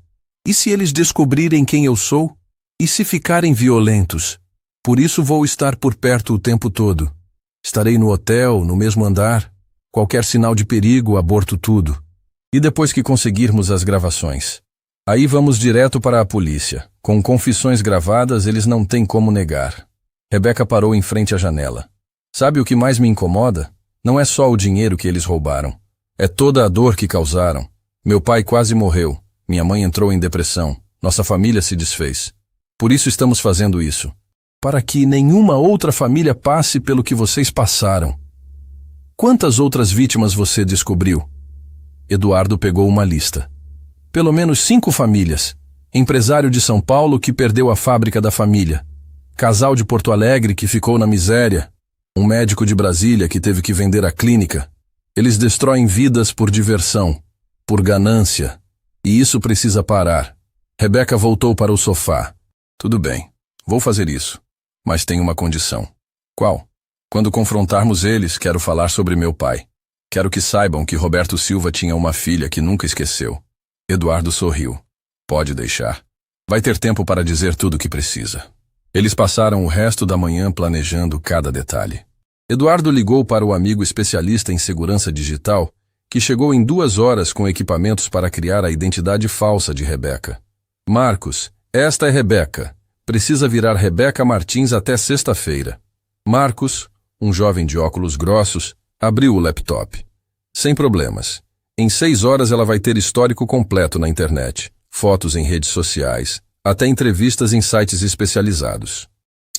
E se eles descobrirem quem eu sou? E se ficarem violentos? Por isso vou estar por perto o tempo todo. Estarei no hotel, no mesmo andar. Qualquer sinal de perigo, aborto tudo. E depois que conseguirmos as gravações? Aí vamos direto para a polícia. Com confissões gravadas, eles não têm como negar. Rebeca parou em frente à janela. Sabe o que mais me incomoda? Não é só o dinheiro que eles roubaram. É toda a dor que causaram. Meu pai quase morreu. Minha mãe entrou em depressão. Nossa família se desfez. Por isso estamos fazendo isso. Para que nenhuma outra família passe pelo que vocês passaram. Quantas outras vítimas você descobriu? Eduardo pegou uma lista. Pelo menos 5 famílias. Empresário de São Paulo que perdeu a fábrica da família. Casal de Porto Alegre que ficou na miséria. Um médico de Brasília que teve que vender a clínica. Eles destroem vidas por diversão, por ganância. E isso precisa parar. Rebeca voltou para o sofá. Tudo bem, vou fazer isso. Mas tem uma condição. Qual? Quando confrontarmos eles, quero falar sobre meu pai. Quero que saibam que Roberto Silva tinha uma filha que nunca esqueceu. Eduardo sorriu. Pode deixar. Vai ter tempo para dizer tudo o que precisa. Eles passaram o resto da manhã planejando cada detalhe. Eduardo ligou para o amigo especialista em segurança digital, que chegou em 2 horas com equipamentos para criar a identidade falsa de Rebeca. Marcos, esta é Rebeca. Precisa virar Rebeca Martins até sexta-feira. Marcos, um jovem de óculos grossos, abriu o laptop. Sem problemas. Em 6 horas ela vai ter histórico completo na internet. Fotos em redes sociais, até entrevistas em sites especializados.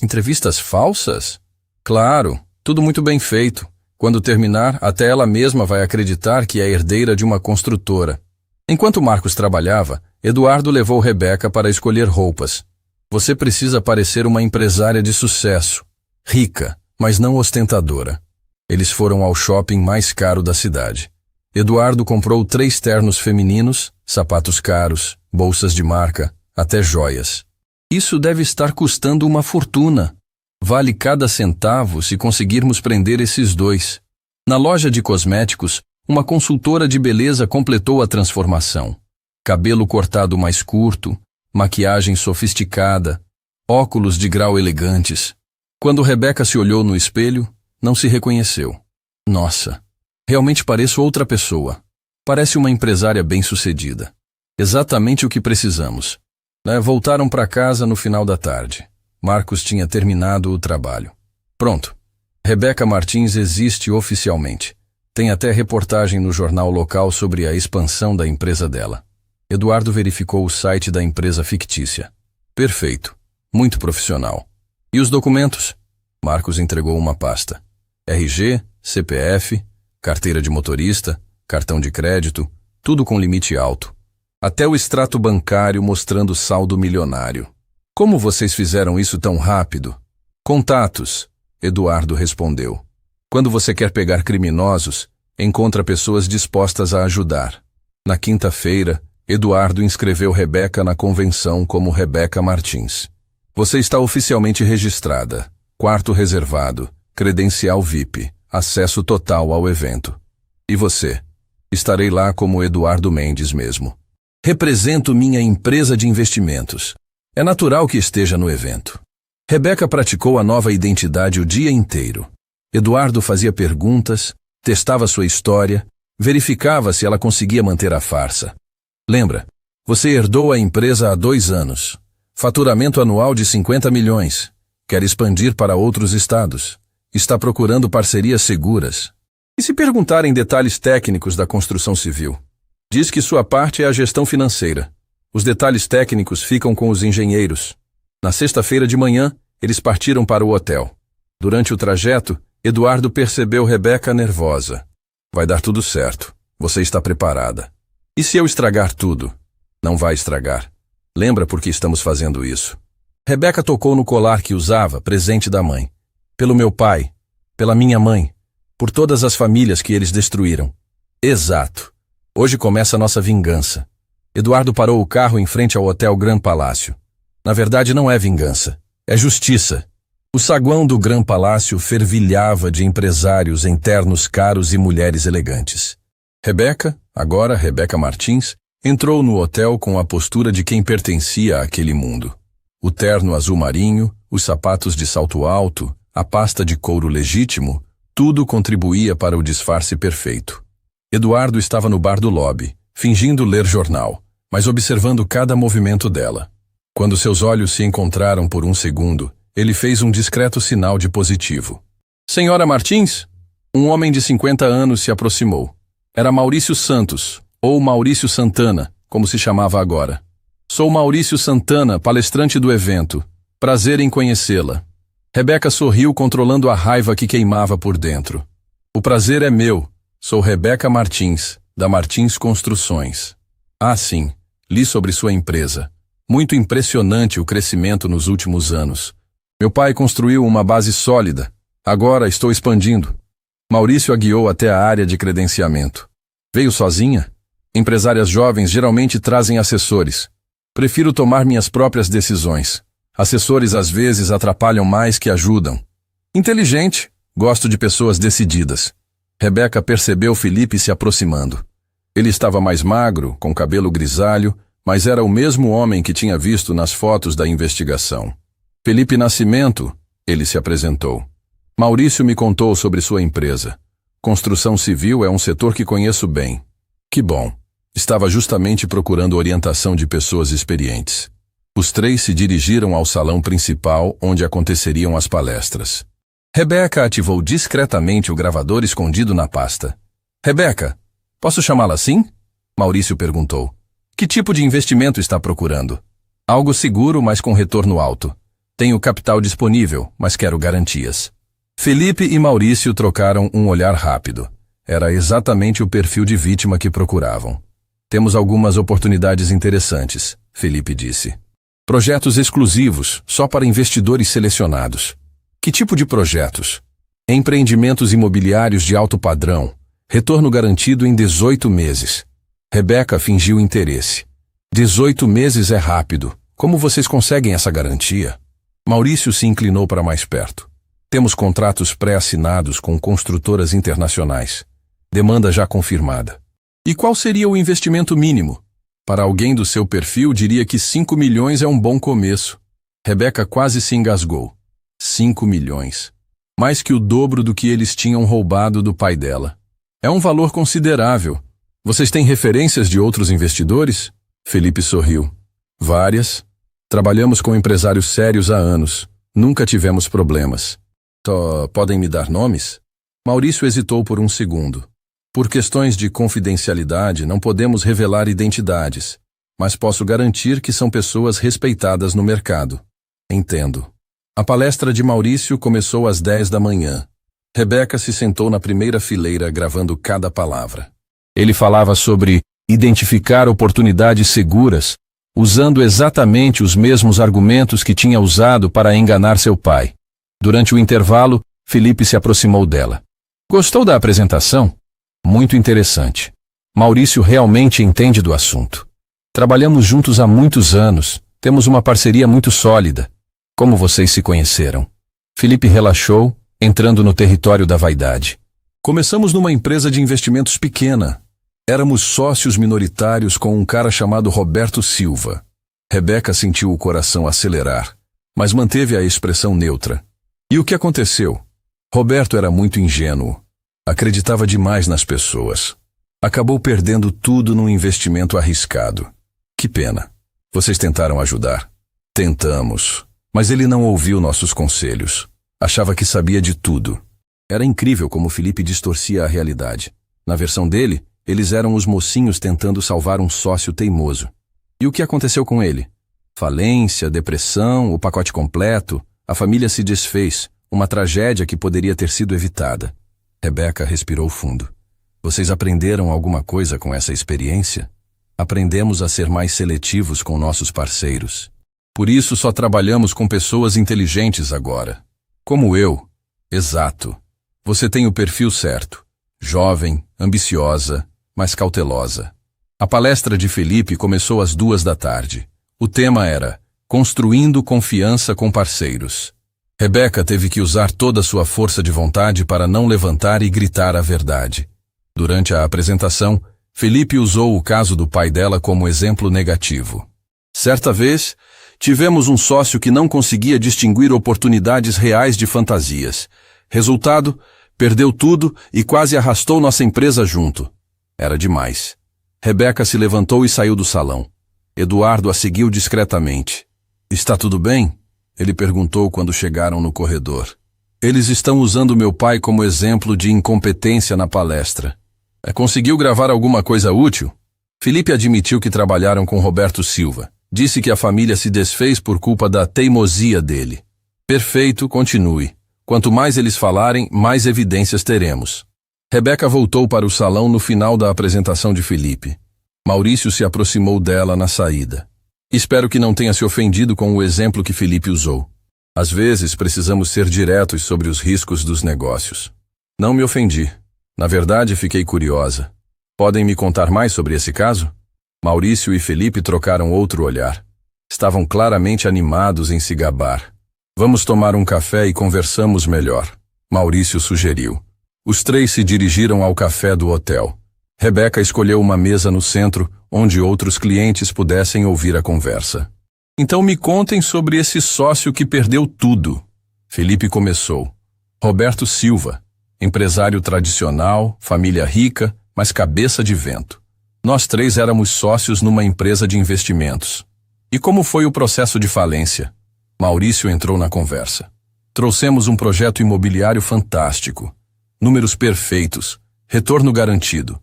Entrevistas falsas? Claro, tudo muito bem feito. Quando terminar, até ela mesma vai acreditar que é herdeira de uma construtora. Enquanto Marcos trabalhava, Eduardo levou Rebeca para escolher roupas. Você precisa parecer uma empresária de sucesso, rica, mas não ostentadora. Eles foram ao shopping mais caro da cidade. Eduardo comprou 3 ternos femininos, sapatos caros, bolsas de marca, até joias. Isso deve estar custando uma fortuna. Vale cada centavo se conseguirmos prender esses 2. Na loja de cosméticos, uma consultora de beleza completou a transformação. Cabelo cortado mais curto, maquiagem sofisticada, óculos de grau elegantes. Quando Rebeca se olhou no espelho, não se reconheceu. Nossa, realmente pareço outra pessoa. Parece uma empresária bem-sucedida. Exatamente o que precisamos. Voltaram para casa no final da tarde. Marcos tinha terminado o trabalho. Pronto. Rebeca Martins existe oficialmente. Tem até reportagem no jornal local sobre a expansão da empresa dela. Eduardo verificou o site da empresa fictícia. Perfeito. Muito profissional. E os documentos? Marcos entregou uma pasta. RG, CPF, carteira de motorista, cartão de crédito, tudo com limite alto. Até o extrato bancário mostrando saldo milionário. Como vocês fizeram isso tão rápido? Contatos, Eduardo respondeu. Quando você quer pegar criminosos, encontra pessoas dispostas a ajudar. Na quinta-feira, Eduardo inscreveu Rebeca na convenção como Rebeca Martins. Você está oficialmente registrada. Quarto reservado, credencial VIP, acesso total ao evento. E você? Estarei lá como Eduardo Mendes mesmo. Represento minha empresa de investimentos. É natural que esteja no evento. Rebeca praticou a nova identidade o dia inteiro. Eduardo fazia perguntas, testava sua história, verificava se ela conseguia manter a farsa. Lembra, você herdou a empresa há 2 anos. Faturamento anual de 50 milhões. Quer expandir para outros estados. Está procurando parcerias seguras. E se perguntarem detalhes técnicos da construção civil? Diz que sua parte é a gestão financeira. Os detalhes técnicos ficam com os engenheiros. Na sexta-feira de manhã, eles partiram para o hotel. Durante o trajeto, Eduardo percebeu Rebeca nervosa. Vai dar tudo certo. Você está preparada. E se eu estragar tudo? Não vai estragar. Lembra por que estamos fazendo isso? Rebeca tocou no colar que usava, presente da mãe. Pelo meu pai, pela minha mãe, por todas as famílias que eles destruíram. Exato. Hoje começa a nossa vingança. Eduardo parou o carro em frente ao Hotel Grand Palácio. Na verdade, não é vingança, é justiça. O saguão do Grand Palácio fervilhava de empresários em ternos caros e mulheres elegantes. Rebeca, agora Rebeca Martins, entrou no hotel com a postura de quem pertencia àquele mundo. O terno azul marinho, os sapatos de salto alto, a pasta de couro legítimo, tudo contribuía para o disfarce perfeito. Eduardo estava no bar do lobby, fingindo ler jornal, mas observando cada movimento dela. Quando seus olhos se encontraram por um segundo, ele fez um discreto sinal de positivo. Senhora Martins? Um homem de 50 anos se aproximou. Era Maurício Santos, ou Maurício Santana, como se chamava agora. Sou Maurício Santana, palestrante do evento. Prazer em conhecê-la. Rebeca sorriu, controlando a raiva que queimava por dentro. O prazer é meu. Sou Rebeca Martins, da Martins Construções. Ah, sim, li sobre sua empresa. Muito impressionante o crescimento nos últimos anos. Meu pai construiu uma base sólida. Agora estou expandindo. Maurício a guiou até a área de credenciamento. Veio sozinha? Empresárias jovens geralmente trazem assessores. Prefiro tomar minhas próprias decisões. Assessores às vezes atrapalham mais que ajudam. Inteligente, gosto de pessoas decididas. Rebeca percebeu Felipe se aproximando. Ele estava mais magro, com cabelo grisalho, mas era o mesmo homem que tinha visto nas fotos da investigação. Felipe Nascimento, ele se apresentou. Maurício me contou sobre sua empresa. Construção civil é um setor que conheço bem. Que bom. Estava justamente procurando orientação de pessoas experientes. Os três se dirigiram ao salão principal, onde aconteceriam as palestras. Rebeca ativou discretamente o gravador escondido na pasta. Rebeca, posso chamá-la assim? Maurício perguntou. Que tipo de investimento está procurando? Algo seguro, mas com retorno alto. Tenho capital disponível, mas quero garantias. Felipe e Maurício trocaram um olhar rápido. Era exatamente o perfil de vítima que procuravam. Temos algumas oportunidades interessantes, Felipe disse. Projetos exclusivos, só para investidores selecionados. Que tipo de projetos? Empreendimentos imobiliários de alto padrão. Retorno garantido em 18 meses. Rebeca fingiu interesse. 18 meses é rápido. Como vocês conseguem essa garantia? Maurício se inclinou para mais perto. Temos contratos pré-assinados com construtoras internacionais. Demanda já confirmada. E qual seria o investimento mínimo? Para alguém do seu perfil, diria que 5 milhões é um bom começo. Rebeca quase se engasgou. 5 milhões. Mais que o dobro do que eles tinham roubado do pai dela. É um valor considerável. Vocês têm referências de outros investidores? Felipe sorriu. Várias. Trabalhamos com empresários sérios há anos. Nunca tivemos problemas. Podem me dar nomes? Maurício hesitou por um segundo. Por questões de confidencialidade, não podemos revelar identidades, mas posso garantir que são pessoas respeitadas no mercado. Entendo. A palestra de Maurício começou às 10 da manhã. Rebeca se sentou na primeira fileira gravando cada palavra. Ele falava sobre identificar oportunidades seguras, usando exatamente os mesmos argumentos que tinha usado para enganar seu pai. Durante o intervalo, Felipe se aproximou dela. Gostou da apresentação? Muito interessante. Maurício realmente entende do assunto. Trabalhamos juntos há muitos anos, temos uma parceria muito sólida. Como vocês se conheceram? Felipe relaxou, entrando no território da vaidade. Começamos numa empresa de investimentos pequena. Éramos sócios minoritários com um cara chamado Roberto Silva. Rebeca sentiu o coração acelerar, mas manteve a expressão neutra. E o que aconteceu? Roberto era muito ingênuo. Acreditava demais nas pessoas. Acabou perdendo tudo num investimento arriscado. Que pena. Vocês tentaram ajudar? Tentamos. Mas ele não ouviu nossos conselhos. Achava que sabia de tudo. Era incrível como Felipe distorcia a realidade. Na versão dele, eles eram os mocinhos tentando salvar um sócio teimoso. E o que aconteceu com ele? Falência, depressão, o pacote completo. A família se desfez. Uma tragédia que poderia ter sido evitada. Rebeca respirou fundo. Vocês aprenderam alguma coisa com essa experiência? Aprendemos a ser mais seletivos com nossos parceiros. Por isso só trabalhamos com pessoas inteligentes agora. Como eu. Exato. Você tem o perfil certo. Jovem, ambiciosa, mas cautelosa. A palestra de Felipe começou às 14h. O tema era Construindo confiança com parceiros. Rebeca teve que usar toda a sua força de vontade para não levantar e gritar a verdade. Durante a apresentação, Felipe usou o caso do pai dela como exemplo negativo. Certa vez, tivemos um sócio que não conseguia distinguir oportunidades reais de fantasias. Resultado, perdeu tudo e quase arrastou nossa empresa junto. Era demais. Rebeca se levantou e saiu do salão. Eduardo a seguiu discretamente. Está tudo bem? Ele perguntou quando chegaram no corredor. Eles estão usando meu pai como exemplo de incompetência na palestra. Conseguiu gravar alguma coisa útil? Felipe admitiu que trabalharam com Roberto Silva. Disse que a família se desfez por culpa da teimosia dele. Perfeito, continue. Quanto mais eles falarem, mais evidências teremos. Rebeca voltou para o salão no final da apresentação de Felipe. Maurício se aproximou dela na saída. Espero que não tenha se ofendido com o exemplo que Felipe usou. Às vezes precisamos ser diretos sobre os riscos dos negócios. Não me ofendi. Na verdade, fiquei curiosa. Podem me contar mais sobre esse caso? Maurício e Felipe trocaram outro olhar. Estavam claramente animados em se gabar. Vamos tomar um café e conversamos melhor. Maurício sugeriu. Os três se dirigiram ao café do hotel. Rebeca escolheu uma mesa no centro, onde outros clientes pudessem ouvir a conversa. Então me contem sobre esse sócio que perdeu tudo. Felipe começou. Roberto Silva. Empresário tradicional, família rica, mas cabeça de vento. Nós três éramos sócios numa empresa de investimentos. E como foi o processo de falência? Maurício entrou na conversa. Trouxemos um projeto imobiliário fantástico. Números perfeitos. Retorno garantido.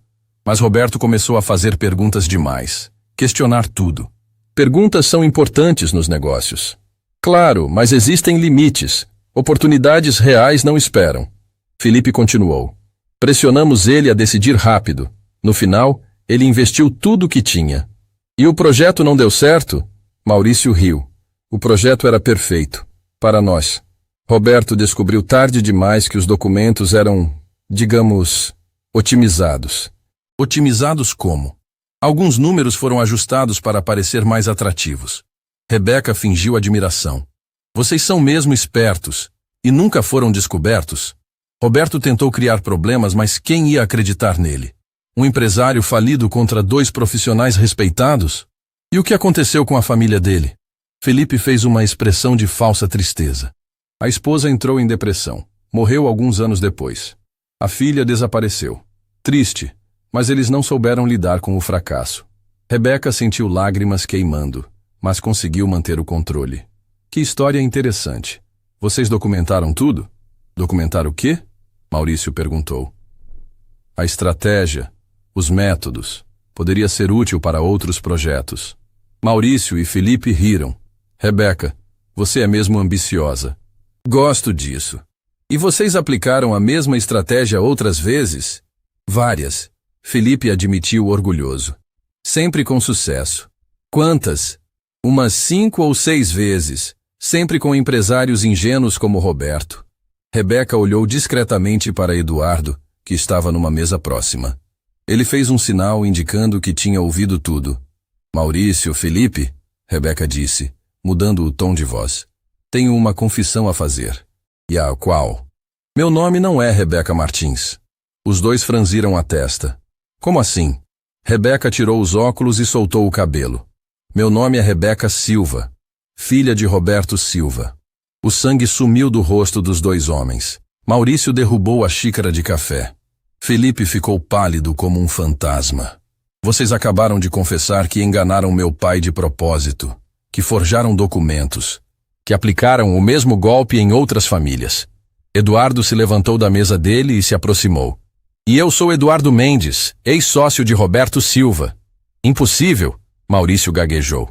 Mas Roberto começou a fazer perguntas demais. Questionar tudo. Perguntas são importantes nos negócios. Claro, mas existem limites. Oportunidades reais não esperam. Felipe continuou. Pressionamos ele a decidir rápido. No final, ele investiu tudo o que tinha. E o projeto não deu certo? Maurício riu. O projeto era perfeito. Para nós. Roberto descobriu tarde demais que os documentos eram, digamos, otimizados. Otimizados como? Alguns números foram ajustados para parecer mais atrativos. Rebeca fingiu admiração. Vocês são mesmo espertos. E nunca foram descobertos? Roberto tentou criar problemas, mas quem ia acreditar nele? Um empresário falido contra dois profissionais respeitados? E o que aconteceu com a família dele? Felipe fez uma expressão de falsa tristeza. A esposa entrou em depressão. Morreu alguns anos depois. A filha desapareceu. Triste, mas eles não souberam lidar com o fracasso. Rebeca sentiu lágrimas queimando, mas conseguiu manter o controle. Que história interessante. Vocês documentaram tudo? Documentar o quê? Maurício perguntou. A estratégia, os métodos, poderia ser útil para outros projetos. Maurício e Felipe riram. Rebeca, você é mesmo ambiciosa. Gosto disso. E vocês aplicaram a mesma estratégia outras vezes? Várias. Felipe admitiu orgulhoso. Sempre com sucesso. Quantas? Umas 5 ou 6 vezes. Sempre com empresários ingênuos como Roberto. Rebeca olhou discretamente para Eduardo, que estava numa mesa próxima. Ele fez um sinal indicando que tinha ouvido tudo. Maurício, Felipe, Rebeca disse, mudando o tom de voz. Tenho uma confissão a fazer. E a qual? Meu nome não é Rebeca Martins. Os dois franziram a testa. Como assim? Rebeca tirou os óculos e soltou o cabelo. Meu nome é Rebeca Silva, filha de Roberto Silva. O sangue sumiu do rosto dos dois homens. Maurício derrubou a xícara de café. Felipe ficou pálido como um fantasma. Vocês acabaram de confessar que enganaram meu pai de propósito, que forjaram documentos, que aplicaram o mesmo golpe em outras famílias. Eduardo se levantou da mesa dele e se aproximou. E eu sou Eduardo Mendes, ex-sócio de Roberto Silva. Impossível, Maurício gaguejou.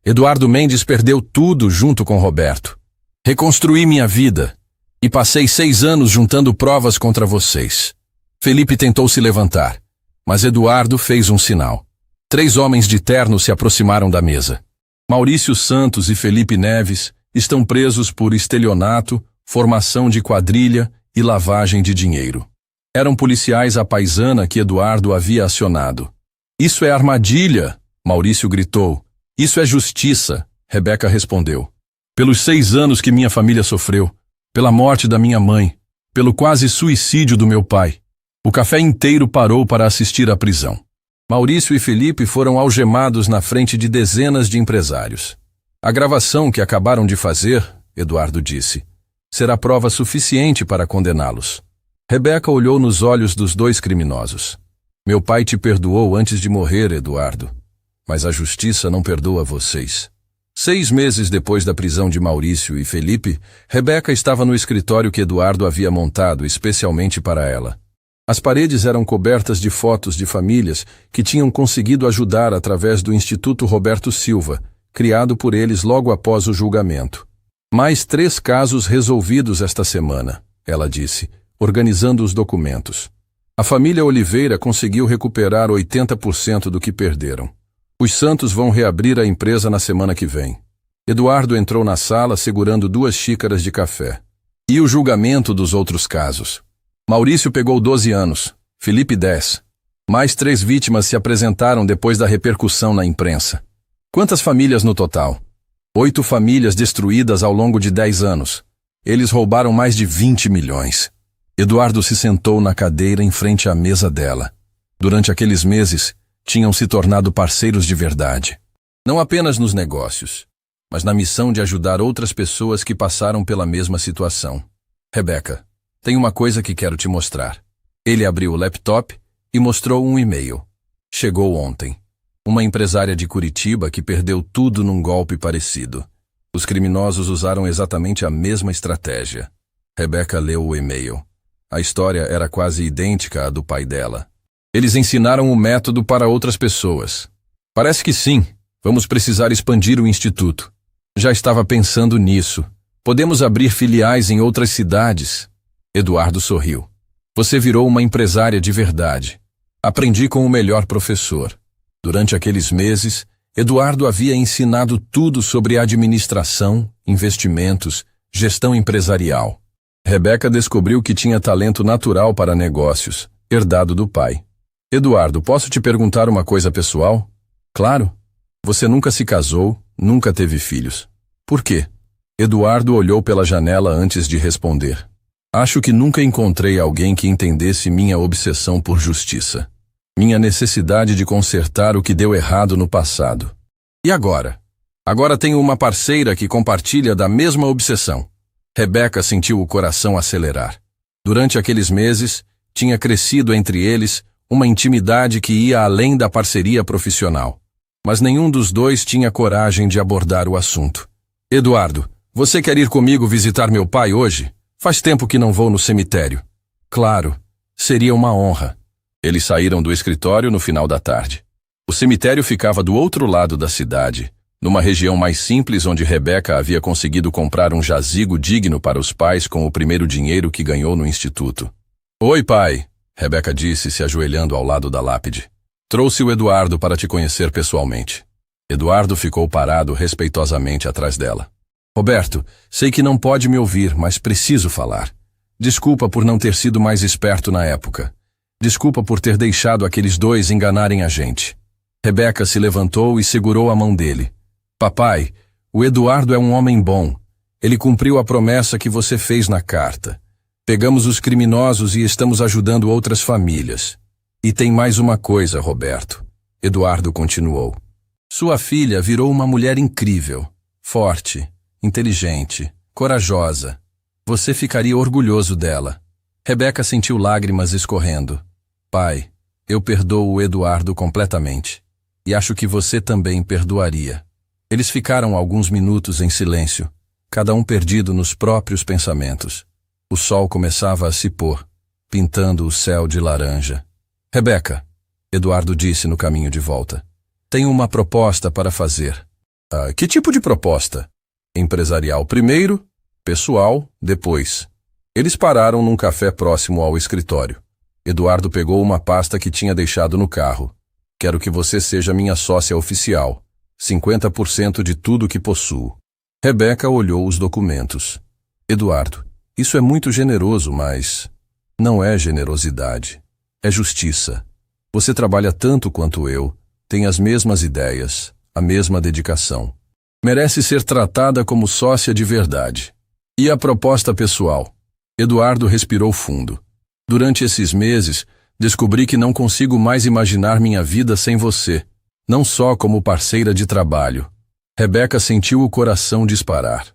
Eduardo Mendes perdeu tudo junto com Roberto. Reconstruí minha vida e passei 6 anos juntando provas contra vocês. Felipe tentou se levantar, mas Eduardo fez um sinal. 3 homens de terno se aproximaram da mesa. Maurício Santos e Felipe Neves estão presos por estelionato, formação de quadrilha e lavagem de dinheiro. Eram policiais à paisana que Eduardo havia acionado. Isso é armadilha, Maurício gritou. Isso é justiça, Rebeca respondeu. Pelos 6 anos que minha família sofreu, pela morte da minha mãe, pelo quase suicídio do meu pai. O café inteiro parou para assistir à prisão. Maurício e Felipe foram algemados na frente de dezenas de empresários. A gravação que acabaram de fazer, Eduardo disse, será prova suficiente para condená-los. Rebeca olhou nos olhos dos 2 criminosos. Meu pai te perdoou antes de morrer, Eduardo. Mas a justiça não perdoa vocês. 6 meses depois da prisão de Maurício e Felipe, Rebeca estava no escritório que Eduardo havia montado especialmente para ela. As paredes eram cobertas de fotos de famílias que tinham conseguido ajudar através do Instituto Roberto Silva, criado por eles logo após o julgamento. Mais 3 casos resolvidos esta semana, ela disse, organizando os documentos. A família Oliveira conseguiu recuperar 80% do que perderam. Os Santos vão reabrir a empresa na semana que vem. Eduardo entrou na sala segurando 2 xícaras de café. E o julgamento dos outros casos? Maurício pegou 12 anos, Felipe 10. Mais 3 vítimas se apresentaram depois da repercussão na imprensa. Quantas famílias no total? 8 famílias destruídas ao longo de 10 anos. Eles roubaram mais de 20 milhões. Eduardo se sentou na cadeira em frente à mesa dela. Durante aqueles meses, tinham se tornado parceiros de verdade. Não apenas nos negócios, mas na missão de ajudar outras pessoas que passaram pela mesma situação. Rebeca, tem uma coisa que quero te mostrar. Ele abriu o laptop e mostrou um e-mail. Chegou ontem. Uma empresária de Curitiba que perdeu tudo num golpe parecido. Os criminosos usaram exatamente a mesma estratégia. Rebeca leu o e-mail. A história era quase idêntica à do pai dela. Eles ensinaram o método para outras pessoas. Parece que sim. Vamos precisar expandir o instituto. Já estava pensando nisso. Podemos abrir filiais em outras cidades. Eduardo sorriu. Você virou uma empresária de verdade. Aprendi com o melhor professor. Durante aqueles meses, Eduardo havia ensinado tudo sobre administração, investimentos, gestão empresarial. Rebeca descobriu que tinha talento natural para negócios, herdado do pai. Eduardo, posso te perguntar uma coisa pessoal? Claro. Você nunca se casou, nunca teve filhos. Por quê? Eduardo olhou pela janela antes de responder. Acho que nunca encontrei alguém que entendesse minha obsessão por justiça. Minha necessidade de consertar o que deu errado no passado. E agora? Agora tenho uma parceira que compartilha da mesma obsessão. Rebeca sentiu o coração acelerar. Durante aqueles meses, tinha crescido entre eles uma intimidade que ia além da parceria profissional. Mas nenhum dos 2 tinha coragem de abordar o assunto. Eduardo, você quer ir comigo visitar meu pai hoje? Faz tempo que não vou no cemitério. Claro, seria uma honra. Eles saíram do escritório no final da tarde. O cemitério ficava do outro lado da cidade, numa região mais simples onde Rebeca havia conseguido comprar um jazigo digno para os pais com o primeiro dinheiro que ganhou no instituto. Oi, pai, Rebeca disse, se ajoelhando ao lado da lápide. Trouxe o Eduardo para te conhecer pessoalmente. Eduardo ficou parado respeitosamente atrás dela. Roberto, sei que não pode me ouvir, mas preciso falar. Desculpa por não ter sido mais esperto na época. Desculpa por ter deixado aqueles 2 enganarem a gente. Rebeca se levantou e segurou a mão dele. Papai, o Eduardo é um homem bom. Ele cumpriu a promessa que você fez na carta. Pegamos os criminosos e estamos ajudando outras famílias. E tem mais uma coisa, Roberto. Eduardo continuou. Sua filha virou uma mulher incrível, forte, inteligente, corajosa. Você ficaria orgulhoso dela. Rebeca sentiu lágrimas escorrendo. Pai, eu perdoo o Eduardo completamente. E acho que você também perdoaria. Eles ficaram alguns minutos em silêncio, cada um perdido nos próprios pensamentos. O sol começava a se pôr, pintando o céu de laranja. Rebeca, Eduardo disse no caminho de volta, tenho uma proposta para fazer. Que tipo de proposta? Empresarial primeiro, pessoal depois. Eles pararam num café próximo ao escritório. Eduardo pegou uma pasta que tinha deixado no carro. Quero que você seja minha sócia oficial. 50% de tudo que possuo. Rebeca olhou os documentos. Eduardo, isso é muito generoso, mas não é generosidade. É justiça. Você trabalha tanto quanto eu, tem as mesmas ideias, a mesma dedicação. Merece ser tratada como sócia de verdade. E a proposta pessoal? Eduardo respirou fundo. Durante esses meses, descobri que não consigo mais imaginar minha vida sem você, não só como parceira de trabalho. Rebeca sentiu o coração disparar.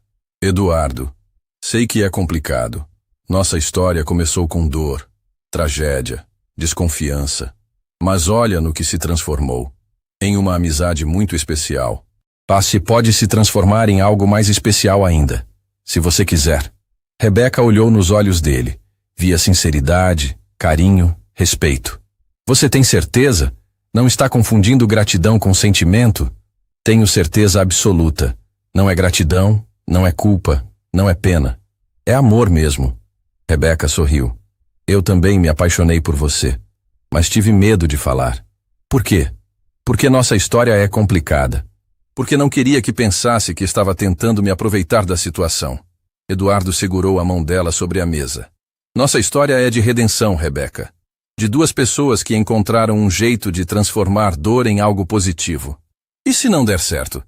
Eduardo, sei que é complicado. Nossa história começou com dor, tragédia, desconfiança. Mas olha no que se transformou. Em uma amizade muito especial. Pode se transformar em algo mais especial ainda, se você quiser. Rebeca olhou nos olhos dele. Via sinceridade, carinho, respeito. Você tem certeza? Não está confundindo gratidão com sentimento? Tenho certeza absoluta. Não é gratidão, não é culpa, não é pena. É amor mesmo. Rebeca sorriu. Eu também me apaixonei por você. Mas tive medo de falar. Por quê? Porque nossa história é complicada. Porque não queria que pensasse que estava tentando me aproveitar da situação. Eduardo segurou a mão dela sobre a mesa. Nossa história é de redenção, Rebeca. De duas pessoas que encontraram um jeito de transformar dor em algo positivo. E se não der certo?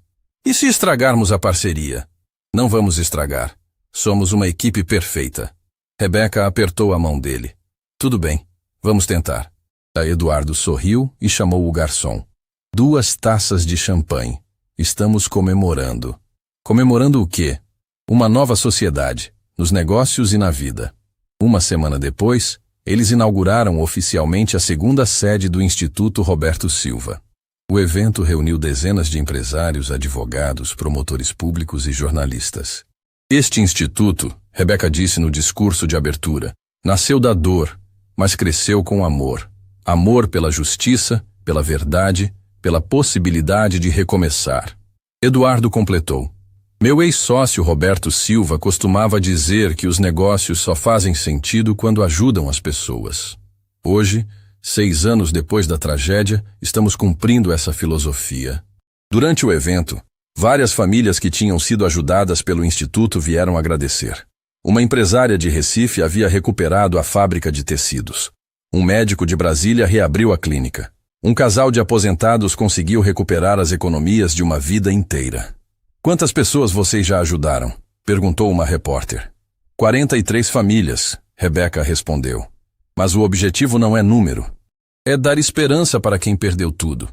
E se estragarmos a parceria? Não vamos estragar. Somos uma equipe perfeita. Rebeca apertou a mão dele. Tudo bem, vamos tentar. Eduardo sorriu e chamou o garçom. 2 taças de champanhe. Estamos comemorando. Comemorando o quê? Uma nova sociedade, nos negócios e na vida. Uma semana depois, eles inauguraram oficialmente a 2ª sede do Instituto Roberto Silva. O evento reuniu dezenas de empresários, advogados, promotores públicos e jornalistas. Este instituto, Rebeca disse no discurso de abertura, nasceu da dor, mas cresceu com amor. Amor pela justiça, pela verdade, pela possibilidade de recomeçar. Eduardo completou. Meu ex-sócio Roberto Silva costumava dizer que os negócios só fazem sentido quando ajudam as pessoas. Hoje, 6 anos depois da tragédia, estamos cumprindo essa filosofia. Durante o evento, várias famílias que tinham sido ajudadas pelo Instituto vieram agradecer. Uma empresária de Recife havia recuperado a fábrica de tecidos. Um médico de Brasília reabriu a clínica. Um casal de aposentados conseguiu recuperar as economias de uma vida inteira. Quantas pessoas vocês já ajudaram? Perguntou uma repórter. 43 famílias, Rebeca respondeu. Mas o objetivo não é número. É dar esperança para quem perdeu tudo.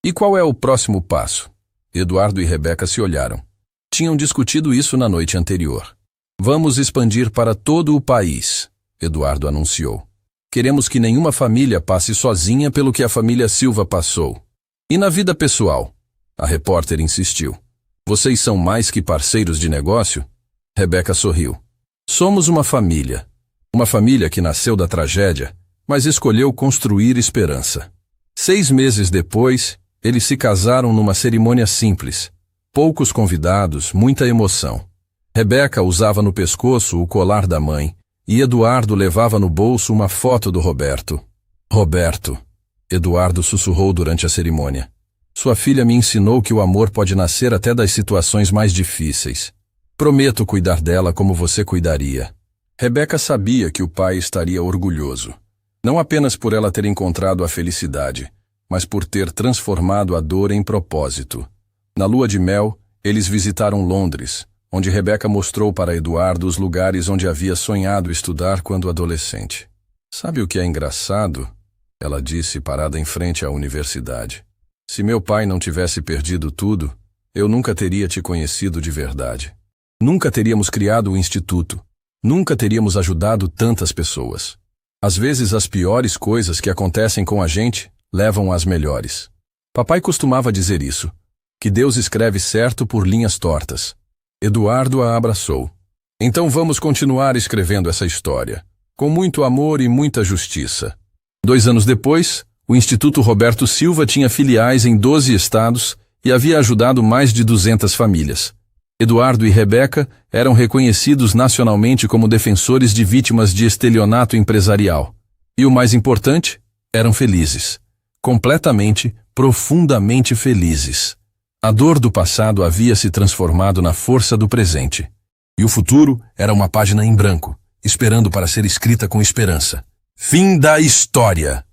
E qual é o próximo passo? Eduardo e Rebeca se olharam. Tinham discutido isso na noite anterior. Vamos expandir para todo o país, Eduardo anunciou. Queremos que nenhuma família passe sozinha pelo que a família Silva passou. E na vida pessoal? A repórter insistiu. Vocês são mais que parceiros de negócio? Rebeca sorriu. Somos uma família. Uma família que nasceu da tragédia, mas escolheu construir esperança. 6 meses depois, eles se casaram numa cerimônia simples. Poucos convidados, muita emoção. Rebeca usava no pescoço o colar da mãe, e Eduardo levava no bolso uma foto do Roberto. Roberto, Eduardo sussurrou durante a cerimônia. Sua filha me ensinou que o amor pode nascer até das situações mais difíceis. Prometo cuidar dela como você cuidaria. Rebeca sabia que o pai estaria orgulhoso. Não apenas por ela ter encontrado a felicidade, mas por ter transformado a dor em propósito. Na lua de mel, eles visitaram Londres, onde Rebeca mostrou para Eduardo os lugares onde havia sonhado estudar quando adolescente. Sabe o que é engraçado? Ela disse, parada em frente à universidade. Se meu pai não tivesse perdido tudo, eu nunca teria te conhecido de verdade. Nunca teríamos criado o instituto. Nunca teríamos ajudado tantas pessoas. Às vezes as piores coisas que acontecem com a gente levam às melhores. Papai costumava dizer isso, que Deus escreve certo por linhas tortas. Eduardo a abraçou. Então vamos continuar escrevendo essa história, com muito amor e muita justiça. 2 anos depois, o Instituto Roberto Silva tinha filiais em 12 estados e havia ajudado mais de 200 famílias. Eduardo e Rebeca eram reconhecidos nacionalmente como defensores de vítimas de estelionato empresarial. E o mais importante, eram felizes. Completamente, profundamente felizes. A dor do passado havia se transformado na força do presente. E o futuro era uma página em branco, esperando para ser escrita com esperança. Fim da história.